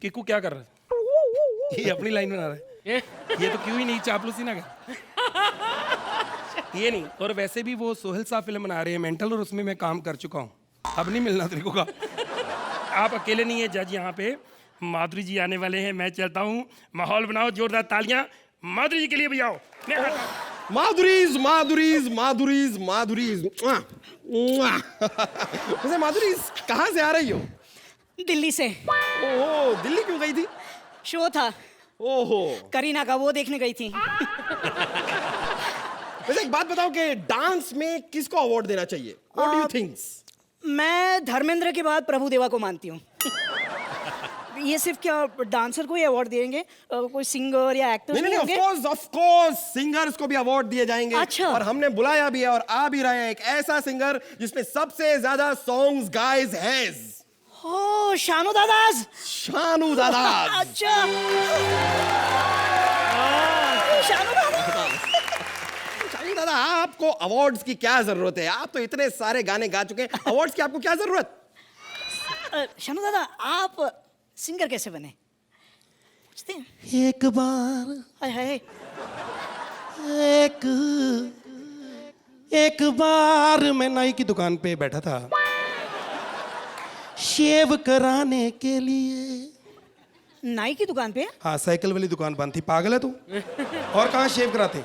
किकू क्या कर रहा है? ये अपनी लाइन बना रहा है, ये तो क्यों ही नहीं, चापलूसी ना कर। ये नहीं, और वैसे भी वो सोहेल साहब फिल्म बना रहे हैं मेंटल, और उसमें मैं काम कर चुका हूँ, अब नहीं मिलना तेरे को का। आप अकेले नहीं है जज, यहाँ पे माधुरी जी आने वाले हैं। मैं चलता हूँ, माहौल बनाओ, जोरदार तालियां माधुरी जी के लिए बजाओ। माधुरीज माधुरीज माधुरीज माधुरीज। वैसे माधुरीज कहाँ से आ रही हो? दिल्ली से। ओहो, दिल्ली क्यों गई थी? शो था ओहो, करीना का, वो देखने गई थी। वैसे एक बात बताओ कि डांस में किसको अवार्ड देना चाहिए? What do you think? मैं धर्मेंद्र के बाद प्रभु देवा को मानती हूँ। ये सिर्फ क्या डांसर को ही अवार्ड देंगे? कोई सिंगर या एक्टर नहीं, ऑफ कोर्स सिंगर्स को भी अवार्ड दिए जाएंगे। अच्छा। और हमने बुलाया भी है और आ भी रहे हैं एक ऐसा सिंगर जिसने सबसे ज्यादा सॉन्ग्स गाइज हैं। ओ, शानू दादाज। शानू दादाज। अच्छा, शानू दादाज। शानू दादा, आपको अवार्ड्स की क्या जरूरत है? आप तो इतने सारे गाने गा चुके हैं, अवार्ड्स की आपको क्या जरूरत? शानू दादा, आप सिंगर कैसे बने? पूछते हैं। एक बार हाय हाय। एक बार मैं नाई की दुकान पे बैठा था शेव कराने के लिए। नाई की दुकान पे? हाँ, साइकिल वाली दुकान बंद थी। पागल है तू? और कहाँ शेव कराते?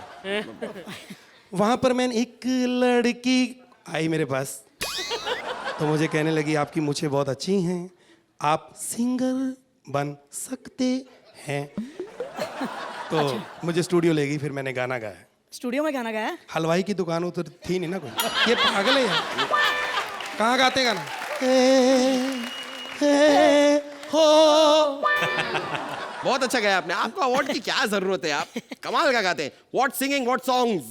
वहां पर मैंने एक लड़की आई मेरे पास, तो मुझे कहने लगी आपकी मूछें बहुत अच्छी हैं, आप सिंगर बन सकते हैं। तो मुझे स्टूडियो ले गई, फिर मैंने गाना गाया। स्टूडियो में गाना गाया? हलवाई की दुकान उधर थी नहीं ना कोई। ये पागल है यार, कहाँ गाते गाना? हो। बहुत अच्छा गाया आपने, आपको अवार्ड की क्या जरूरत है? आप कमाल का गाते हैं। What singing, what songs.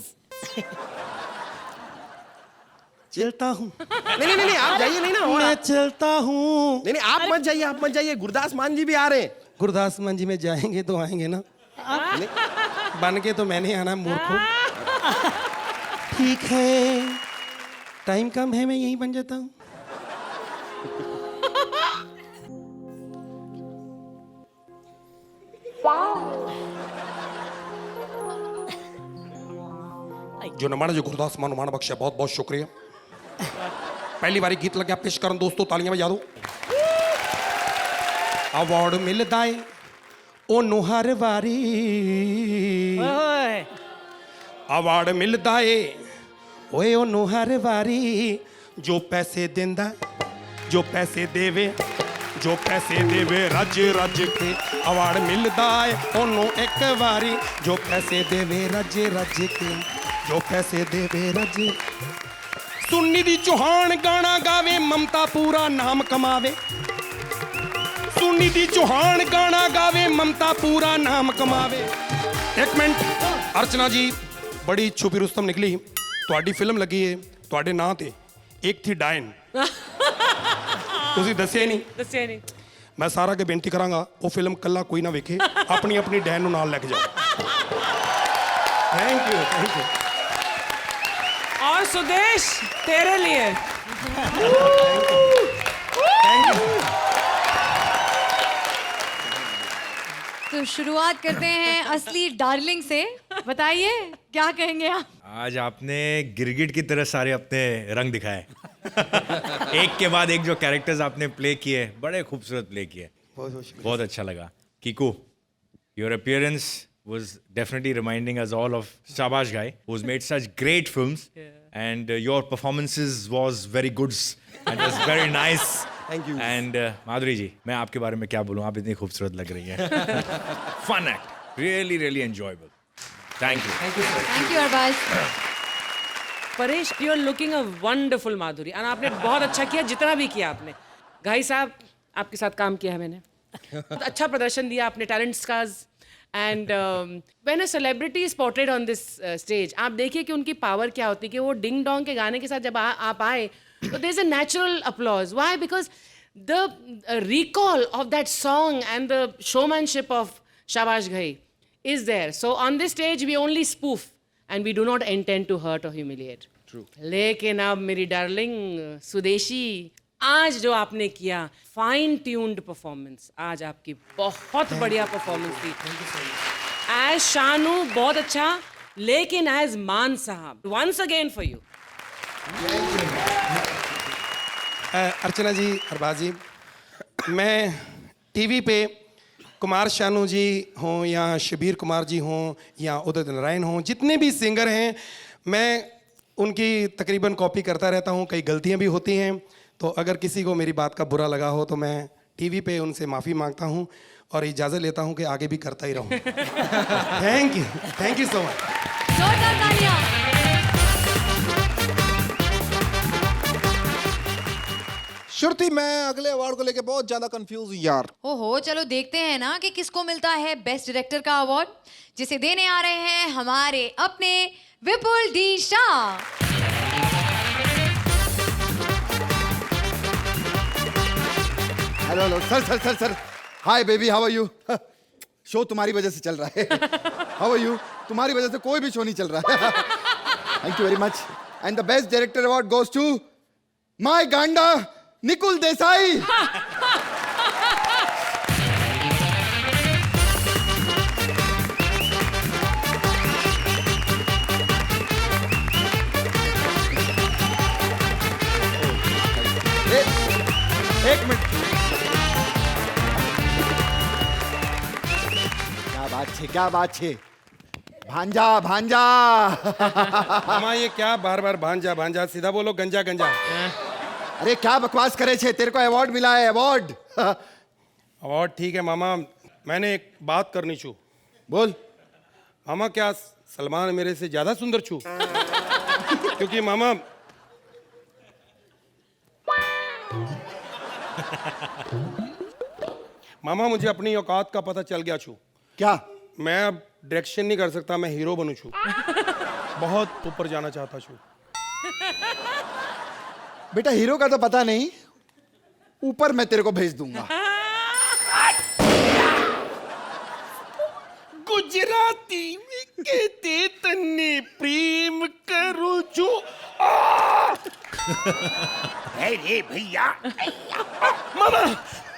चलता हूँ। नहीं, आप जाइए नहीं ना। मैं चलता हूँ। नहीं, आप मत जाइए, गुरदास मान जी भी आ रहे हैं। गुरदास मान जी में जाएंगे तो आएंगे ना, बन के तो मैंने आना मूर्खों। ठीक है, टाइम कम है, मैं यहीं बन जाता हूँ। जो नमाना जो गुरदास मानो मान बख्शा, बहुत बहुत शुक्रिया। पहली बारी गीत लग गया, पेश करन दोस्तों, तालियां बजा दो। अवार्ड मिलदा है ओनू हर वारी, अवार्ड मिलदा है ओए ओनू हर वारी, जो पैसे देंदा, जो पैसे देवे, जो पैसे देवे रज रज के। अवार्ड मिलदा है ओनू एक वारी, जो पैसे देवे रज रज के, जो पैसे देवे रज। सुन्नी दी चौहान गाना गावे, ममता पूरा नाम कमावे। सुन्नी दी चौहान गाना गावे, ममता पूरा नाम कमावे। एक मिनट, अर्चना जी बड़ी छुपी रुस्तम निकली। ਤੁਹਾਡੀ ਫਿਲਮ ਲੱਗੀ ਏ ਤੁਹਾਡੇ ਨਾਂ ਤੇ, ਇੱਕ ਥੀ ਡਾਇਨ। ਤੁਸੀਂ ਦੱਸਿਆ ਨਹੀਂ। ਮੈਂ ਸਾਰਾ ਕੇ ਬੇਨਤੀ ਕਰਾਂਗਾ ਉਹ ਫਿਲਮ ਕੱਲਾ ਕੋਈ ਨਾ ਵੇਖੇ, ਆਪਣੀ ਆਪਣੀ ਡੈਨ ਨੂੰ ਨਾਲ ਲੈ ਕੇ ਜਾਓ। Thank you. और सुदेश तेरे लिए। Thank you. तो शुरुआत करते हैं असली डार्लिंग से। बताइए क्या कहेंगे आप? आज आपने गिरगिट की तरह सारे अपने रंग दिखाए। एक के बाद एक जो कैरेक्टर्स आपने प्ले किए, बड़े खूबसूरत प्ले किए, बहुत अच्छा लगा। Kiku, your appearance was definitely reminding us all of Shabash Ghai, who's made such great films, and your performances was very good and was very nice. Thank you. And माधुरी जी, मैं आपके बारे में क्या बोलूँ, आप इतनी खूबसूरत लग रही हैं। Fun act, really enjoyable. Thank you. Thank you Arbaaz. Paresh, you are looking a wonderful Madhuri, और आपने बहुत अच्छा किया जितना भी किया आपने। घाई साहब, आपके साथ काम किया है मैंने, बहुत अच्छा प्रदर्शन दिया आपने, talent scars. And when a celebrity is portrayed on this stage, आप देखिए कि उनकी पावर क्या होती है, कि वो डिंग डोंग के गाने के साथ जब आप आए तो there is a natural applause. Why? Because the recall of that song and the showmanship of शाबाश Ghai is there. So on this stage we only spoof and we do not intend to hurt or humiliate. True. लेकिन अब मेरी darling Sudeshi, आज जो आपने किया, fine tuned performance, आज आपकी बहुत बढ़िया परफॉर्मेंस थी। एज शानू बहुत अच्छा, लेकिन एज मान साहब, वंस अगेन फॉर यू। अर्चना जी, अरबाज जी, मैं टीवी पे कुमार शानू जी हों या शबीर कुमार जी हों या उदित नारायण हों, जितने भी सिंगर हैं, मैं उनकी तकरीबन कॉपी करता रहता हूं। कई गलतियां भी होती हैं, तो अगर किसी को मेरी बात का बुरा लगा हो तो मैं टीवी पे उनसे माफ़ी मांगता हूं और इजाज़त लेता हूं कि आगे भी करता ही रहूं। Thank you so much. जोरदार तालियां। श्रुति, मैं अगले अवार्ड को लेके बहुत ज्यादा कंफ्यूज हूँ यार। ओहो, चलो देखते हैं ना कि किसको मिलता है बेस्ट डायरेक्टर का अवार्ड, जिसे देने आ रहे हैं हमारे अपने Vipul D Shah. Hello sir. Hi baby, how are you? Show तुम्हारी वजह से चल रहा है। How are you? तुम्हारी वजह से कोई भी शो नहीं चल रहा है। Thank you very much. And the best director award goes to my गांडा निकुल देसाई। एक मिनट, क्या बात है? भांजा। मामा ये क्या बार बार भांजा, सीधा बोलो गंजा। अरे क्या बकवास करे छे? तेरे को अवार्ड मिला है, अवार्ड। अवार्ड ठीक है मामा, मैंने एक बात करनी छू। बोल। मामा क्या सलमान मेरे से ज्यादा सुंदर छू? क्योंकि मामा मुझे अपनी औकात का पता चल गया छू। क्या? मैं अब डायरेक्शन नहीं कर सकता, मैं हीरो बनू छू। बहुत ऊपर जाना चाहता छू। बेटा हीरो का तो पता नहीं, ऊपर मैं तेरे को भेज दूंगा। गुजराती में कहते तन्ने प्रेम करू छू। अरे भैया,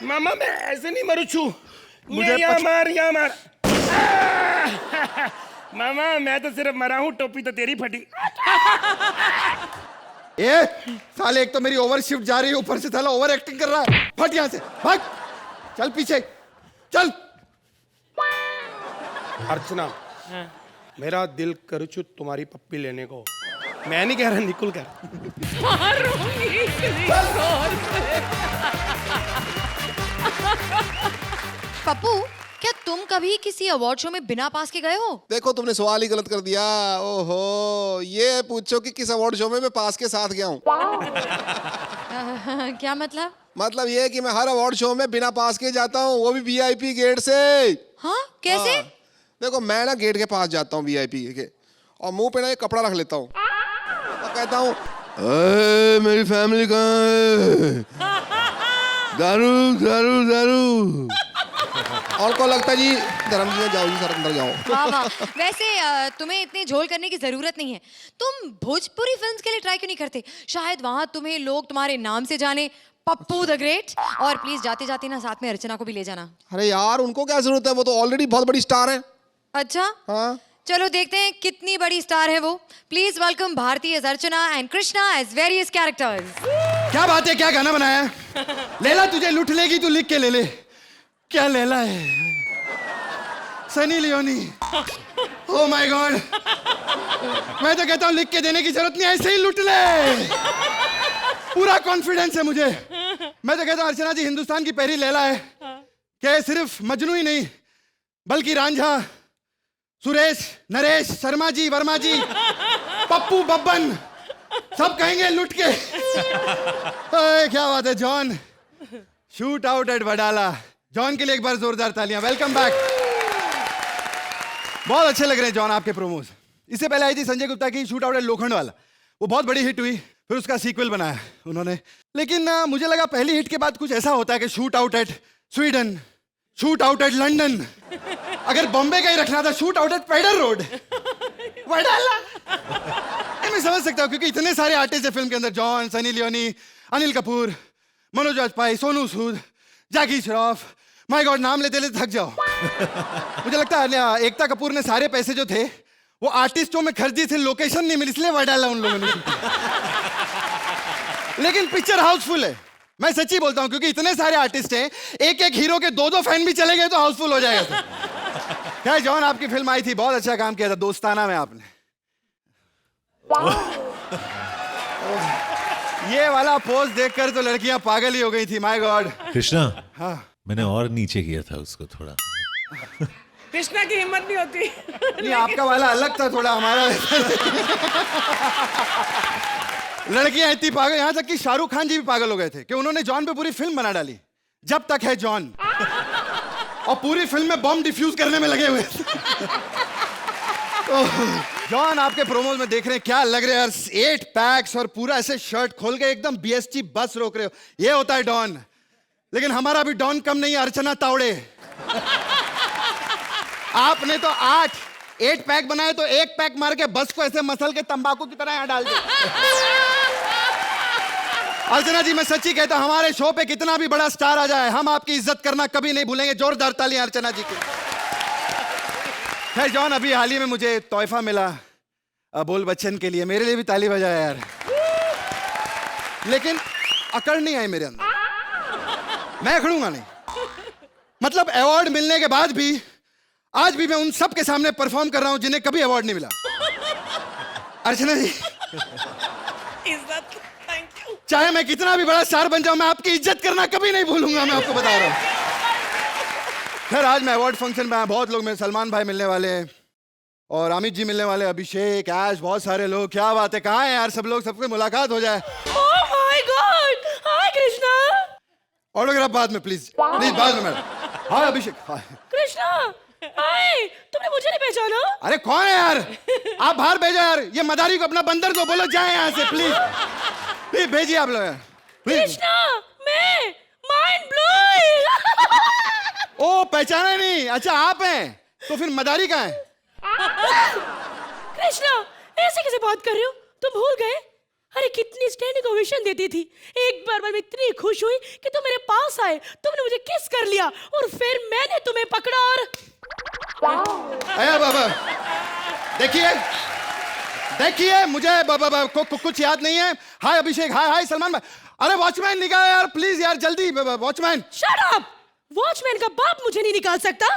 मामा मैं ऐसे नहीं मरू छू। मुझे यहाँ मार। मामा मैं तो सिर्फ मरा हूँ, टोपी तो तेरी फटी। ए साले, एक तो मेरी ओवर शिफ्ट जा रही है, ऊपर से साला ओवर एक्टिंग कर रहा है। फट यहाँ से, भाग। चल पीछे चल। अर्चना, मेरा दिल कर छू तुम्हारी पप्पी लेने को। मैं नहीं कह रहा, निकुल कर। पप्पू, क्या तुम कभी किसी अवार्ड शो में बिना पास के गए हो? देखो, तुमने सवाल ही गलत कर दिया। ओहो, ये पूछो कि किस अवार्ड शो में मैं पास के साथ गया हूँ। क्या मतलब? मतलब ये है कि मैं हर अवार्ड शो में बिना पास के जाता हूँ, वो भी वीआईपी गेट से। हाँ, कैसे? हाँ। देखो, मैं ना गेट के पास जाता हूँ वीआईपी के, और मुंह पे ना एक कपड़ा रख लेता हूँ और कहता हूँ, मेरी फैमिली कहाँ है? दारू। और को लगता जी, धर्म जी जाओ जी, सर अंदर जाओ। वाह वाह। वैसे तुम्हें इतने झोल करने की जरूरत नहीं है। तुम भोजपुरी फिल्म्स के लिए ट्राई क्यों नहीं करते? शायद वहां तुम्हें लोग तुम्हारे नाम से जाने, पप्पू द ग्रेट। और प्लीज जाते जाते ना साथ में अर्चना को भी ले जाना। अरे यार, उनको क्या जरूरत है, वो तो ऑलरेडी बहुत बड़ी स्टार है। अच्छा, हाँ, चलो देखते हैं कितनी बड़ी स्टार है वो। Please welcome Bharti as Archana and Krishna as various characters. क्या बात है? क्या गाना बनाया? लेला तुझे लूट लेगी, तू लिख के ले ले। क्या लेला है? Sunny Leone. Oh my God, मैं तो कहता हूँ लिख के देने की जरूरत नहीं, ऐसे ही लूट ले। पूरा कॉन्फिडेंस है मुझे। मैं तो कहता हूँ अर्चना जी हिंदुस्तान की पहली लैला है। क्या सिर्फ मजनू ही नहीं, बल्कि रांझा, सुरेश, नरेश, शर्मा जी, वर्मा जी, पप्पू, बब्बन, सब कहेंगे लुट के। क्या बात है John, shoot out eight Wadala. John के लिए एक बार जोरदार तालियां। Welcome back. बहुत अच्छे लग रहे हैं जॉन आपके प्रोमोज। इससे पहले आई थी संजय गुप्ता की शूट आउट एट लोखंड वाला, वो बहुत बड़ी हिट हुई, फिर उसका सीक्वल बनाया उन्होंने। लेकिन मुझे लगा पहली हिट के बाद कुछ ऐसा होता है कि shoot out at Sweden, shoot out at London, अगर बॉम्बे का ही रखना था shoot out at Peddar road, Wadala. मैं समझ सकता हूँ क्योंकि इतने सारे आर्टिस्ट है फिल्म के अंदर, John, Sunny Leone, Anil Kapoor, Manoj Vajpayee, Sonu Sood, Jackie Shroff, my God नाम लेते लेते थक जाओ। मुझे लगता है एकता कपूर ने सारे पैसे जो थे वो आर्टिस्टों में खर्च दिए थे, लोकेशन नहीं मिली इसलिए वह डाला उन लोगों ने। लेकिन पिक्चर हाउसफुल है, मैं सच्ची बोलता हूं, क्योंकि इतने सारे आर्टिस्ट हैं, एक एक हीरो के दो दो फैन भी चले गए तो हाउसफुल हो जाएगा। क्या जॉन, आपकी फिल्म आई थी, बहुत अच्छा काम किया था दोस्ताना में आपने। ये वाला पोज देखकर तो लड़कियां पागल ही हो गई थी, माय गॉड। कृष्णा, हाँ मैंने और नीचे किया था उसको थोड़ा। कृष्णा की हिम्मत नहीं होती। नहीं, आपका वाला अलग था थोड़ा, हमारा लड़कियां इतनी पागल, यहां तक कि शाहरुख खान जी भी पागल हो गए थे कि उन्होंने जॉन पे पूरी फिल्म बना डाली, जब तक है जॉन, और पूरी फिल्म में बम डिफ्यूज करने में लगे हुए थे। जॉन, आपके प्रोमोज में देख रहे हैं, क्या लग रहे हैं यार, 8 पैक्स और पूरा ऐसे शर्ट खोल के एकदम बीएसटी बस रोक रहे हो, ये होता है डॉन। लेकिन हमारा भी डॉन कम नहीं है, अर्चना तावड़े। आपने तो 8 पैक बनाए तो 1 पैक मार के बस को ऐसे मसल के तंबाकू की तरह यहां डाल दिया। अर्चना जी, मैं सच्ची कहता हूं, हमारे शो पे कितना भी बड़ा स्टार आ जाए, हम आपकी इज्जत करना कभी नहीं भूलेंगे। जोरदार तालियां अर्चना जी की। खैर जॉन, अभी हाल ही में मुझे तोहफा मिला बोल बच्चन के लिए, मेरे लिए भी ताली बजाया यार। लेकिन अकड़ नहीं आई मेरे अंदर, मैं अकड़ूंगा नहीं। मतलब अवार्ड मिलने के बाद भी आज भी मैं उन सब के सामने परफॉर्म कर रहा हूं जिन्हें कभी अवार्ड नहीं मिला। अर्चना जी, इज्जत, थैंक यू। चाहे मैं कितना भी बड़ा स्टार बन जाऊं, मैं आपकी इज्जत करना कभी नहीं भूलूंगा, मैं आपको बता रहा हूं। खैर आज मैं अवार्ड फंक्शन में आया, बहुत लोग मेरे, सलमान भाई मिलने वाले हैं और अमित जी मिलने वाले, अभिषेक, ऐश, बहुत सारे लोग। क्या बात है, कहाँ है यार सब लोग, सबसे मुलाकात हो जाए। Oh my God, hi Krishna. Autograph बाद में प्लीज, प्लीज बाद में मैडम। हाय अभिषेक, हाय कृष्णा, हाय, तुमने मुझे नहीं पहचाना? अरे कौन है यार, आप बाहर भेजो यार, ये मदारी को अपना बंदर दो, बोलो जाए यहाँ से प्लीज, प्लीज भेजिए आप लोग प्लीज। कृष्णा, मैं माइंड ब्लोइंग। ओ पहचाना नहीं, अच्छा आप हैं, तो फिर मदारी कहाँ है? कृष्णा, ऐसे कैसे बात कर रहे हो, तुम भूल गए? अरे कितनी स्टैंडिंग ओवेशन देती थी, एक बार मैं इतनी खुश हुई कि तुम मेरे पास आए, तुमने मुझे किस कर लिया और फिर मैंने तुम्हें पकड़ा और अया बाबा, देखिए देखिए, मुझे कुछ याद नहीं है। हाय अभिषेक, हाय हाय सलमान भाई। अरे वॉचमैन निकाल यार प्लीज यार, जल्दी वॉचमैन। शट अप, वॉचमैन का बाप मुझे नहीं निकाल सकता।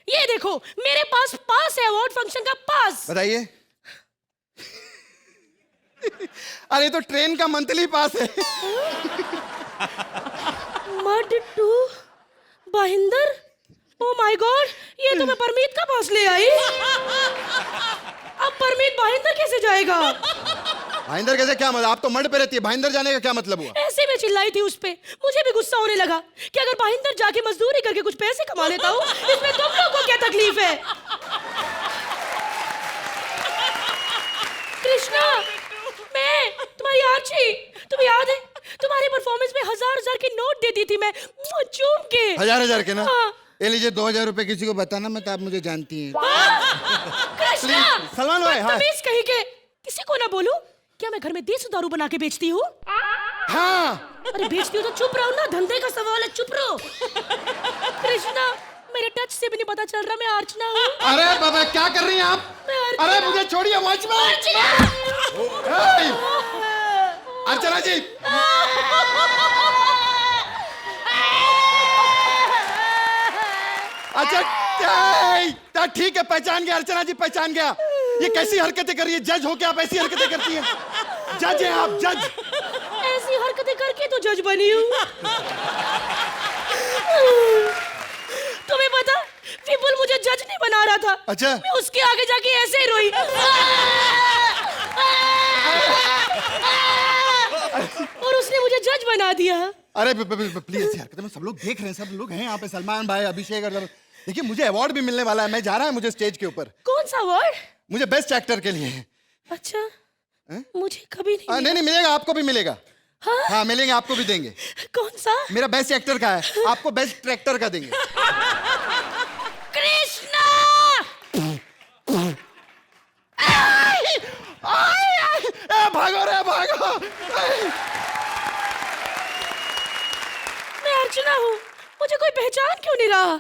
ये देखो मेरे पास पास है, अवार्ड फंक्शन का पास। बताइए। अरे तो ट्रेन का मंथली पास है। Madh to Bhayandar, oh my god, ये तो मैं परमीत का पास ले आई। अब परमीत भाईंदर कैसे जाएगा? भाईंदर कैसे, क्या मतलब, आप तो मड पे रहती है, भाईंदर जाने का क्या मतलब हुआ? ऐसे में चिल्लाई थी उस पे, मुझे भी गुस्सा होने लगा कि अगर भाईंदर जाके मजदूरी करके कुछ पैसे कमा लेता हूँ, इसमें तुम लोगों को क्या तकलीफ है? कृष्णा, मैं तुम्हारी आर्ची, तुम्हें याद है तुम्हारी परफॉर्मेंस में 1000 के नोट देती थी मैं, चूम के। 1000 के ना? हाँ। ये लीजिए 2000 रुपए, किसी को बताना मत, आप मुझे जानती हैं। कृष्णा, सलमान भाई, हाँ। बदतमीज कहीं के, किसी को ना बोलूं, क्या मैं घर में देसी दारू बना के बेचती हूँ? हाँ। अरे बेचती हूँ तो चुप रहो ना, धंधे का सवाल है, चुप रहो। कृष्णा, मेरे टच से भी नहीं पता चल रहा मैं अर्चना हूँ। अरे बाबा क्या कर रही हैं आप? अरे मुझे छोड़िए वॉचमैन। अर्चना जी, अच्छा ठीक है, पहचान गया अर्चना जी, पहचान गया। ये कैसी हरकतें कर रही है, जज हो के आप ऐसी हरकतें करती हैं? जज हैं आप, जज। ऐसी हरकतें करके तो जज बनी हूँ। तुम्हें पता, विपुल मुझे जज नहीं बना रहा था। अच्छा। मैं उसके आगे जाके ऐसे ही रोई और उसने मुझे जज बना दिया। अरे प्लीज यार, सब लोग देख रहे हैं, सब लोग हैं यहाँ पे, सलमान भाई, अभिषेक, और देखिए मुझे अवार्ड भी मिलने वाला है, मैं जा रहा है मुझे स्टेज के ऊपर। कौन सा अवार्ड? मुझे बेस्ट एक्टर के लिए। अच्छा, मुझे कभी नहीं नहीं मिलेगा, आपको भी मिलेगा। हाँ मिलेंगे, आपको भी देंगे। कौन सा? मेरा बेस्ट एक्टर का है, आपको बेस्ट ट्रैक्टर का देंगे। कृष्णा! भागो रे भागो। अर्चना हूँ, मुझे कोई पहचान क्यों नहीं रहा?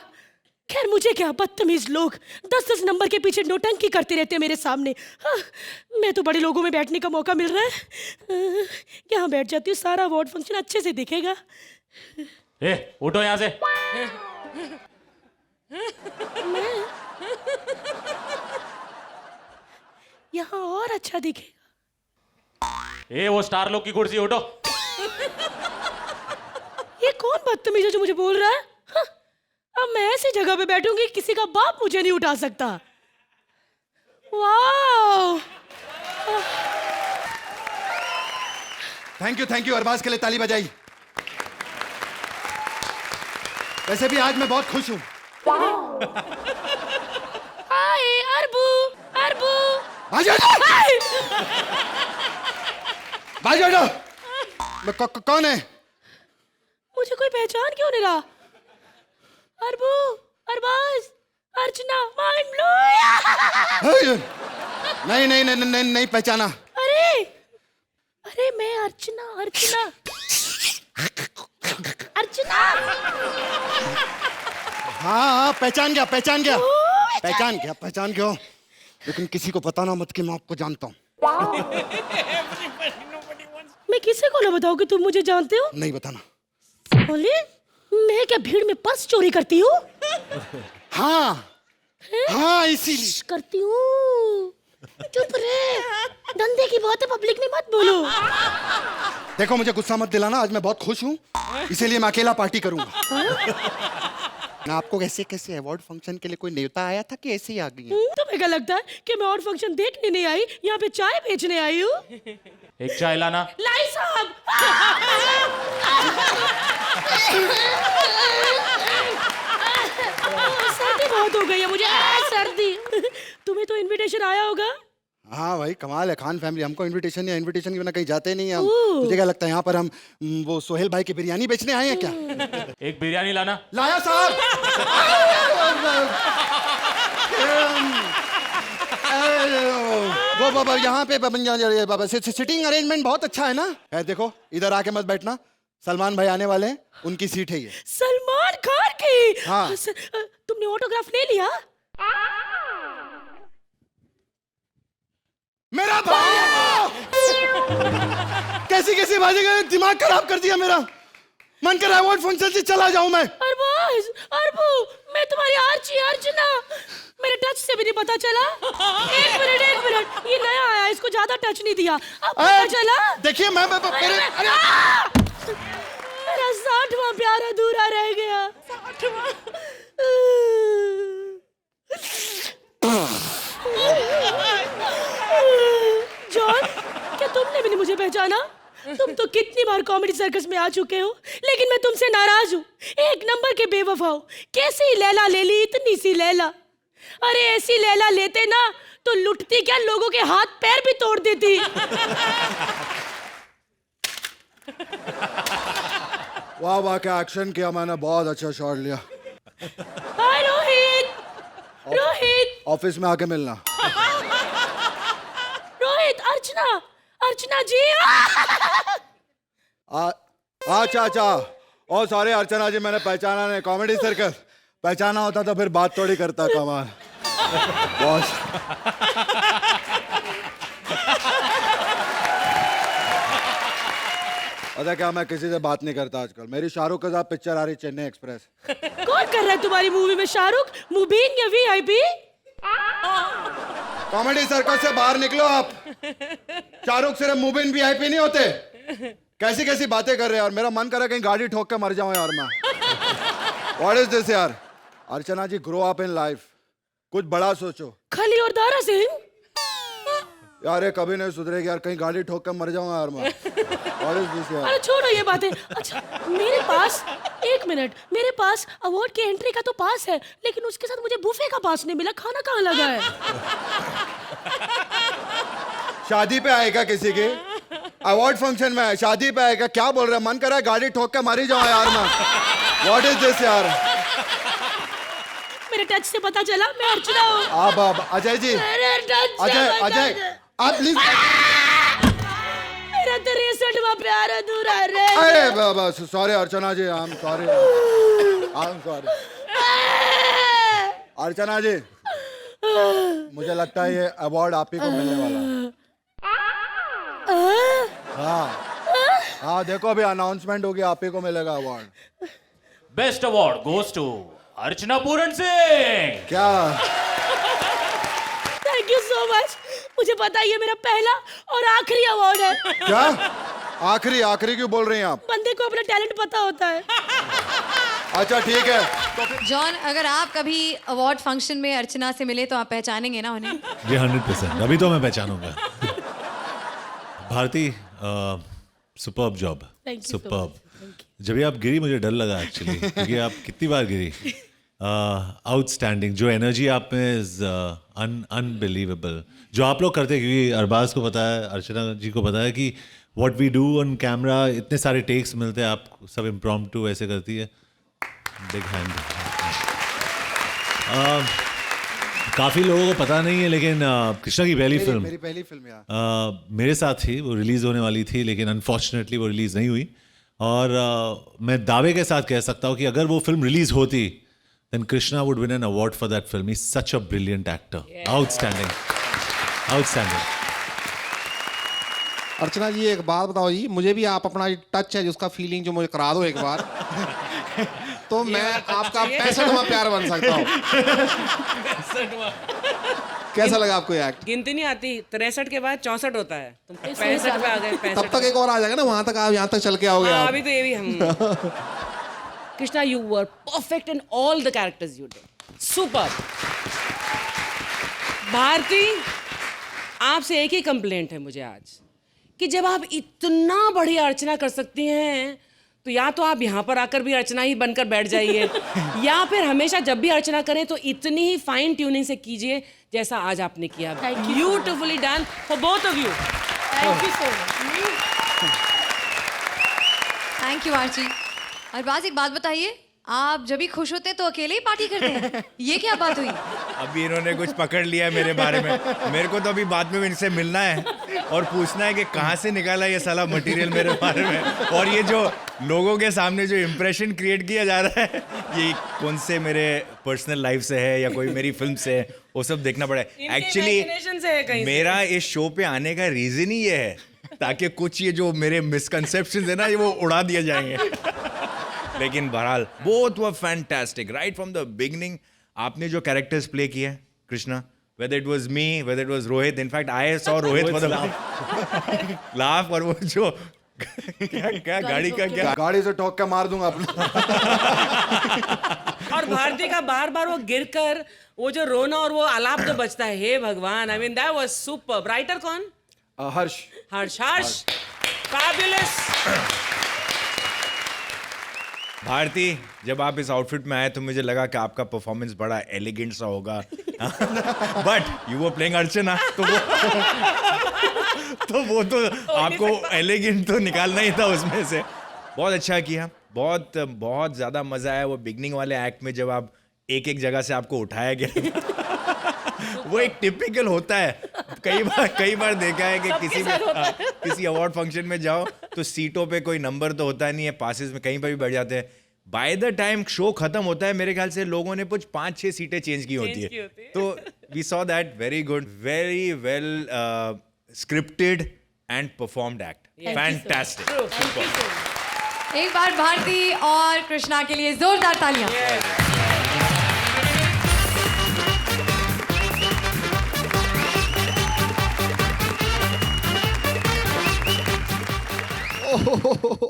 खैर मुझे क्या, बदतमीज लोग 10-10 नंबर के पीछे नौटंकी करते रहते हैं मेरे सामने। हाँ, मैं तो बड़े लोगों में बैठने का मौका मिल रहा है, यहाँ बैठ जाती हूँ, सारा अवार्ड फंक्शन अच्छे से दिखेगा। उठो यहाँ से। यहाँ और अच्छा दिखेगा। वो स्टार लोग की कुर्सी, उठो। ये कौन बदतमीज है जो मुझे बोल रहा है? हाँ, अब मैं ऐसी जगह पे बैठूंगी किसी का बाप मुझे नहीं उठा सकता। वाह, थैंक यू अरबाज के लिए ताली बजाई। वैसे भी आज मैं बहुत खुश हूँ। हाय अरबू, अरबू। कौन है? मुझे कोई पहचान क्यों नहीं रहा? अरबू, अरबाज, अर्चना, माइंड ब्लो। नहीं पहचाना। अरे अरे मैं अर्चना, अर्चना, अर्चना। हाँ पहचान गया। पहचान गया। लेकिन किसी को बताना मत कि मैं आपको जानता हूँ। मैं किसी को ना बताऊं कि तुम मुझे जानते हो? नहीं बताना। बोले मैं क्या भीड़ में पर्स चोरी करती हूँ? हाँ इसीलिए करती हूँ। चुप रहे, धंधे की बात है, पब्लिक में मत बोलो। देखो मुझे गुस्सा मत दिलाना, आज मैं बहुत खुश हूँ, इसीलिए मैं अकेला पार्टी करूंगा। ना आपको कैसे अवार्ड फंक्शन के लिए कोई नेता आया था कि ऐसे ही आ गई हैं? तुम्हें क्या लगता है कि मैं और फंक्शन देखने नहीं आई, यहाँ पे चाय बेचने आई हूँ? एक चाय लाना। लाई साहब। सर्दी बहुत हो गई है मुझे, सर्दी। तुम्हें तो इनविटेशन आया होगा? हाँ भाई कमाल है, खान फैमिली, हमको इनविटेशन के बिना कहीं जाते नहीं हम। तुझे क्या लगता है यहाँ पर हम वो सोहेल भाई की बिरयानी बेचने आए हैं क्या? एक बिरयानी लाना। लाया साहब। वो बाबा यहाँ पे बाबा सिटिंग अरेंजमेंट बहुत अच्छा है ना। देखो इधर आके मत बैठना, सलमान भाई आने वाले हैं, उनकी सीट है ये। सलमान खान की? हाँ। तुमने ऑटोग्राफ ले लिया? मेरा भाई कैसी बाजी का दिमाग खराब कर दिया मेरा। मन कर रहा है अवार्ड फंक्शन से चला जाऊं मैं। अरबाज, अरबू, मैं तुम्हारी आर्ची अर्चना, मेरे टच से भी नहीं पता चला। एक मिनट, ये नया आया, इसको ज्यादा टच नहीं दिया, अब पता चला। देखिए मैं मेरा 60वां प्यार अधूरा रह गया। 60वां। जॉन, क्या तुमने भी नहीं मुझे पहचाना? तुम तो कितनी बार कॉमेडी सर्कस में आ चुके हो, लेकिन मैं तुमसे नाराज हूँ। एक नंबर के बेवफा हो। कैसी लैला ले ली, इतनी सी लैला। अरे ऐसी लैला लेते ना तो लुटती क्या, लोगों के हाथ पैर भी तोड़ देती। वाह क्या एक्शन किया मैंने, बहुत अच्छा शॉट लिया। हाय रोहित, ऑफिस में आके मिलना। रोहित, अर्चना जी। अच्छा और सॉरी अर्चना जी, मैंने पहचाना नहीं, कॉमेडी सर्कस पहचाना होता तो फिर बात थोड़ी करता। कमाल बॉस। पता क्या, मैं किसी से बात नहीं करता आजकल। मेरी शाहरुख के साथ पिक्चर आ रही, चेन्नई एक्सप्रेस। कौन कर रहा है तुम्हारी मूवी में? शाहरुख, मुबीन या वीआईपी? कॉमेडी सर्कस से बाहर निकलो आप। शाहरुख सिर्फ मुबीन वीआईपी नहीं होते। कैसी बातें कर रहे हैं यार, मेरा मन कर रहा है कहीं गाड़ी ठोक के मर जाऊं यार मैं। व्हाट इज दिस यार? अर्चना जी ग्रो अप इन लाइफ, कुछ बड़ा सोचो। खली और दारा सिंह यार ये कभी नहीं सुधरेगी यार, कहीं गाड़ी ठोक कर मर जाऊंगा यार मैं। What is this यार? अरे छोड़ो ये बातें। अच्छा मेरे पास, एक मिनट, मेरे पास अवार्ड की एंट्री का तो पास है, लेकिन उसके साथ मुझे बुफे का पास नहीं मिला। खाना कहाँ लगा है? शादी पे आएगा किसी की? अवार्ड फंक्शन में है, शादी पे आएगा? क्या बोल रहा है? मन कर रहा है गाड़ी ठोक के मर ही जाऊं यार मैं। What is this यार? मेरे टच से पता चला मैं अर्चना हूँ। आप अजय जी, अजय आप प्लीज। मेरा 63वां प्यार अधूरा रह अरे बाबा sorry Archana ji, I am sorry Archana ji, मुझे लगता है ये अवार्ड आप ही को मिलने वाला है। हाँ देखो अभी अनाउंसमेंट होगी, आप ही को मिलेगा award. Best award goes to Archana Puran Singh. क्या थैंक यू सो मच। मुझे पता है ये मेरा पहला और आखिरी अवार्ड है। क्या आखिरी क्यों बोल रही हैं आप? बंदे को अपना टैलेंट पता होता है। अच्छा ठीक है। जॉन, अगर आप कभी अवार्ड फंक्शन में अर्चना से मिले तो आप पहचानेंगे ना उन्हें? ये 100%, अभी तो मैं पहचानूंगा। Bharti, superb job, Thank you so superb. much. जब भी आप गिरी मुझे डर लगा एक्चुअली, क्योंकि आप कितनी बार गिरी। आउटस्टैंडिंग, जो एनर्जी आप में इज अनबिलीवेबल। जो आप लोग करते हैं, क्योंकि अरबाज को पता है, अर्चना जी को पता है कि what we do on camera, इतने सारे टेक्स मिलते हैं, आप सब इम्प्रॉम्प्टू ऐसे करती है। Big hand. काफ़ी लोगों को पता नहीं है, लेकिन कृष्णा की पहली फिल्म, मेरी पहली फिल्म यार, मेरे साथ थी, वो रिलीज़ होने वाली थी, लेकिन अनफॉर्चुनेटली वो रिलीज़ नहीं हुई। और मैं दावे के साथ कह सकता हूँ कि अगर वो फिल्म रिलीज़ होती, then Krishna would win an award for that film. He's such a brilliant actor. Outstanding. Outstanding. अर्चना जी एक बात बताओ जी, मुझे भी आप अपना टच है जिसका फीलिंग जो मुझे करा दो एक बार। तो मैं आपका 65वां प्यार बन सकता हूँ। कैसा लगा आपको ये एक्ट? गिनती नहीं आती, 63 के बाद 64 होता है, तुम 65 पे आ गए। 65 तब तक एक और आ जाएगा ना, वहां तक आप यहाँ तक चल के आओगे आप। अभी तो ये भी हम Krishna, you were perfect in all the characters you did. Superb. Bharti, आपसे एक ही कंप्लेंट है मुझे आज, कि जब आप इतना बढ़िया अर्चना कर सकती हैं, तो या तो आप यहाँ पर आकर भी अर्चना ही बनकर बैठ जाइए, या फिर हमेशा जब भी अर्चना करें तो इतनी ही फाइन ट्यूनिंग से कीजिए जैसा आज आपने किया। Beautifully done for both of you. Thank you so much. Thank you Archie. Arbaaz, एक बात बताइए, आप जब भी खुश होते हैं तो अकेले ही पार्टी करते हैं, ये क्या बात हुई? अभी इन्होंने कुछ पकड़ लिया है मेरे बारे में। मेरे को तो अभी बाद में इनसे मिलना है और पूछना है कि कहाँ से निकाला ये साला मटेरियल मेरे बारे में, और ये जो लोगों के सामने जो इम्प्रेशन क्रिएट किया जा रहा है, ये कौन से मेरे पर्सनल लाइफ से है या कोई मेरी फिल्म से है, वो सब देखना पड़ा है। एक्चुअली मेरा इस शो पे आने का रीज़न ही ये है, ताकि कुछ ये जो मेरे मिसकंसेप्शंस है ना, ये वो उड़ा दिए जाएंगे। लेकिन बहरहाल both were fantastic right from the beginning. आपने जो कैरेक्टर्स प्ले किए हैं Krishna, whether it was me, whether it was Rohit, in fact I saw Rohit for the laugh, और वो जो क्या गाड़ी का क्या, गाड़ी से ठोक के मार दूंगा अपना। और भारती का बार बार वो गिरकर वो जो रोना और वो आलाप जो बचता है, हे भगवान, I mean that was superb. Writer कौन? हर्ष। फैबुलस। भारती, जब आप इस आउटफिट में आए तो मुझे लगा कि आपका परफॉर्मेंस बड़ा एलिगेंट सा होगा, बट यू वर प्लेइंग अर्चना, तो वो तो आपको एलिगेंट तो निकालना ही था उसमें से। बहुत अच्छा किया, बहुत बहुत ज़्यादा मज़ा आया वो बिगनिंग वाले एक्ट में, जब आप एक एक जगह से आपको उठाया गया। वो एक टिपिकल होता है, कई बार देखा है कि किसी अवार्ड फंक्शन में जाओ तो सीटों पे कोई नंबर तो होता नहीं है, पासेस में कहीं पर भी बैठ जाते हैं। बाय द टाइम शो खत्म होता है, मेरे ख्याल से लोगों ने कुछ 5-6 सीटें चेंज की होती है। तो we saw that, very good, very well scripted and performed act, fantastic. एक बार भारती और कृष्णा के लिए जोरदार तालियां।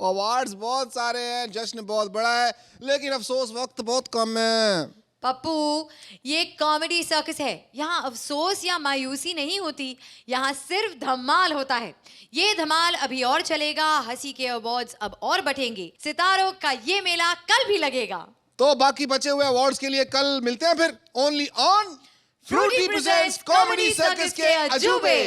अवार्ड्स बहुत सारे हैं, जश्न बहुत बड़ा है, लेकिन अफसोस वक्त बहुत कम है। पप्पू, ये कॉमेडी सर्कस है, यहाँ अफसोस या मायूसी नहीं होती, यहाँ सिर्फ धमाल होता है। ये धमाल अभी और चलेगा, हंसी के अवार्ड्स अब और बढ़ेंगे, सितारों का ये मेला कल भी लगेगा। तो बाकी बचे हुए अवार्ड्स के लिए कल मिलते हैं फिर, only on Frooti presents comedy circus के अजूबे।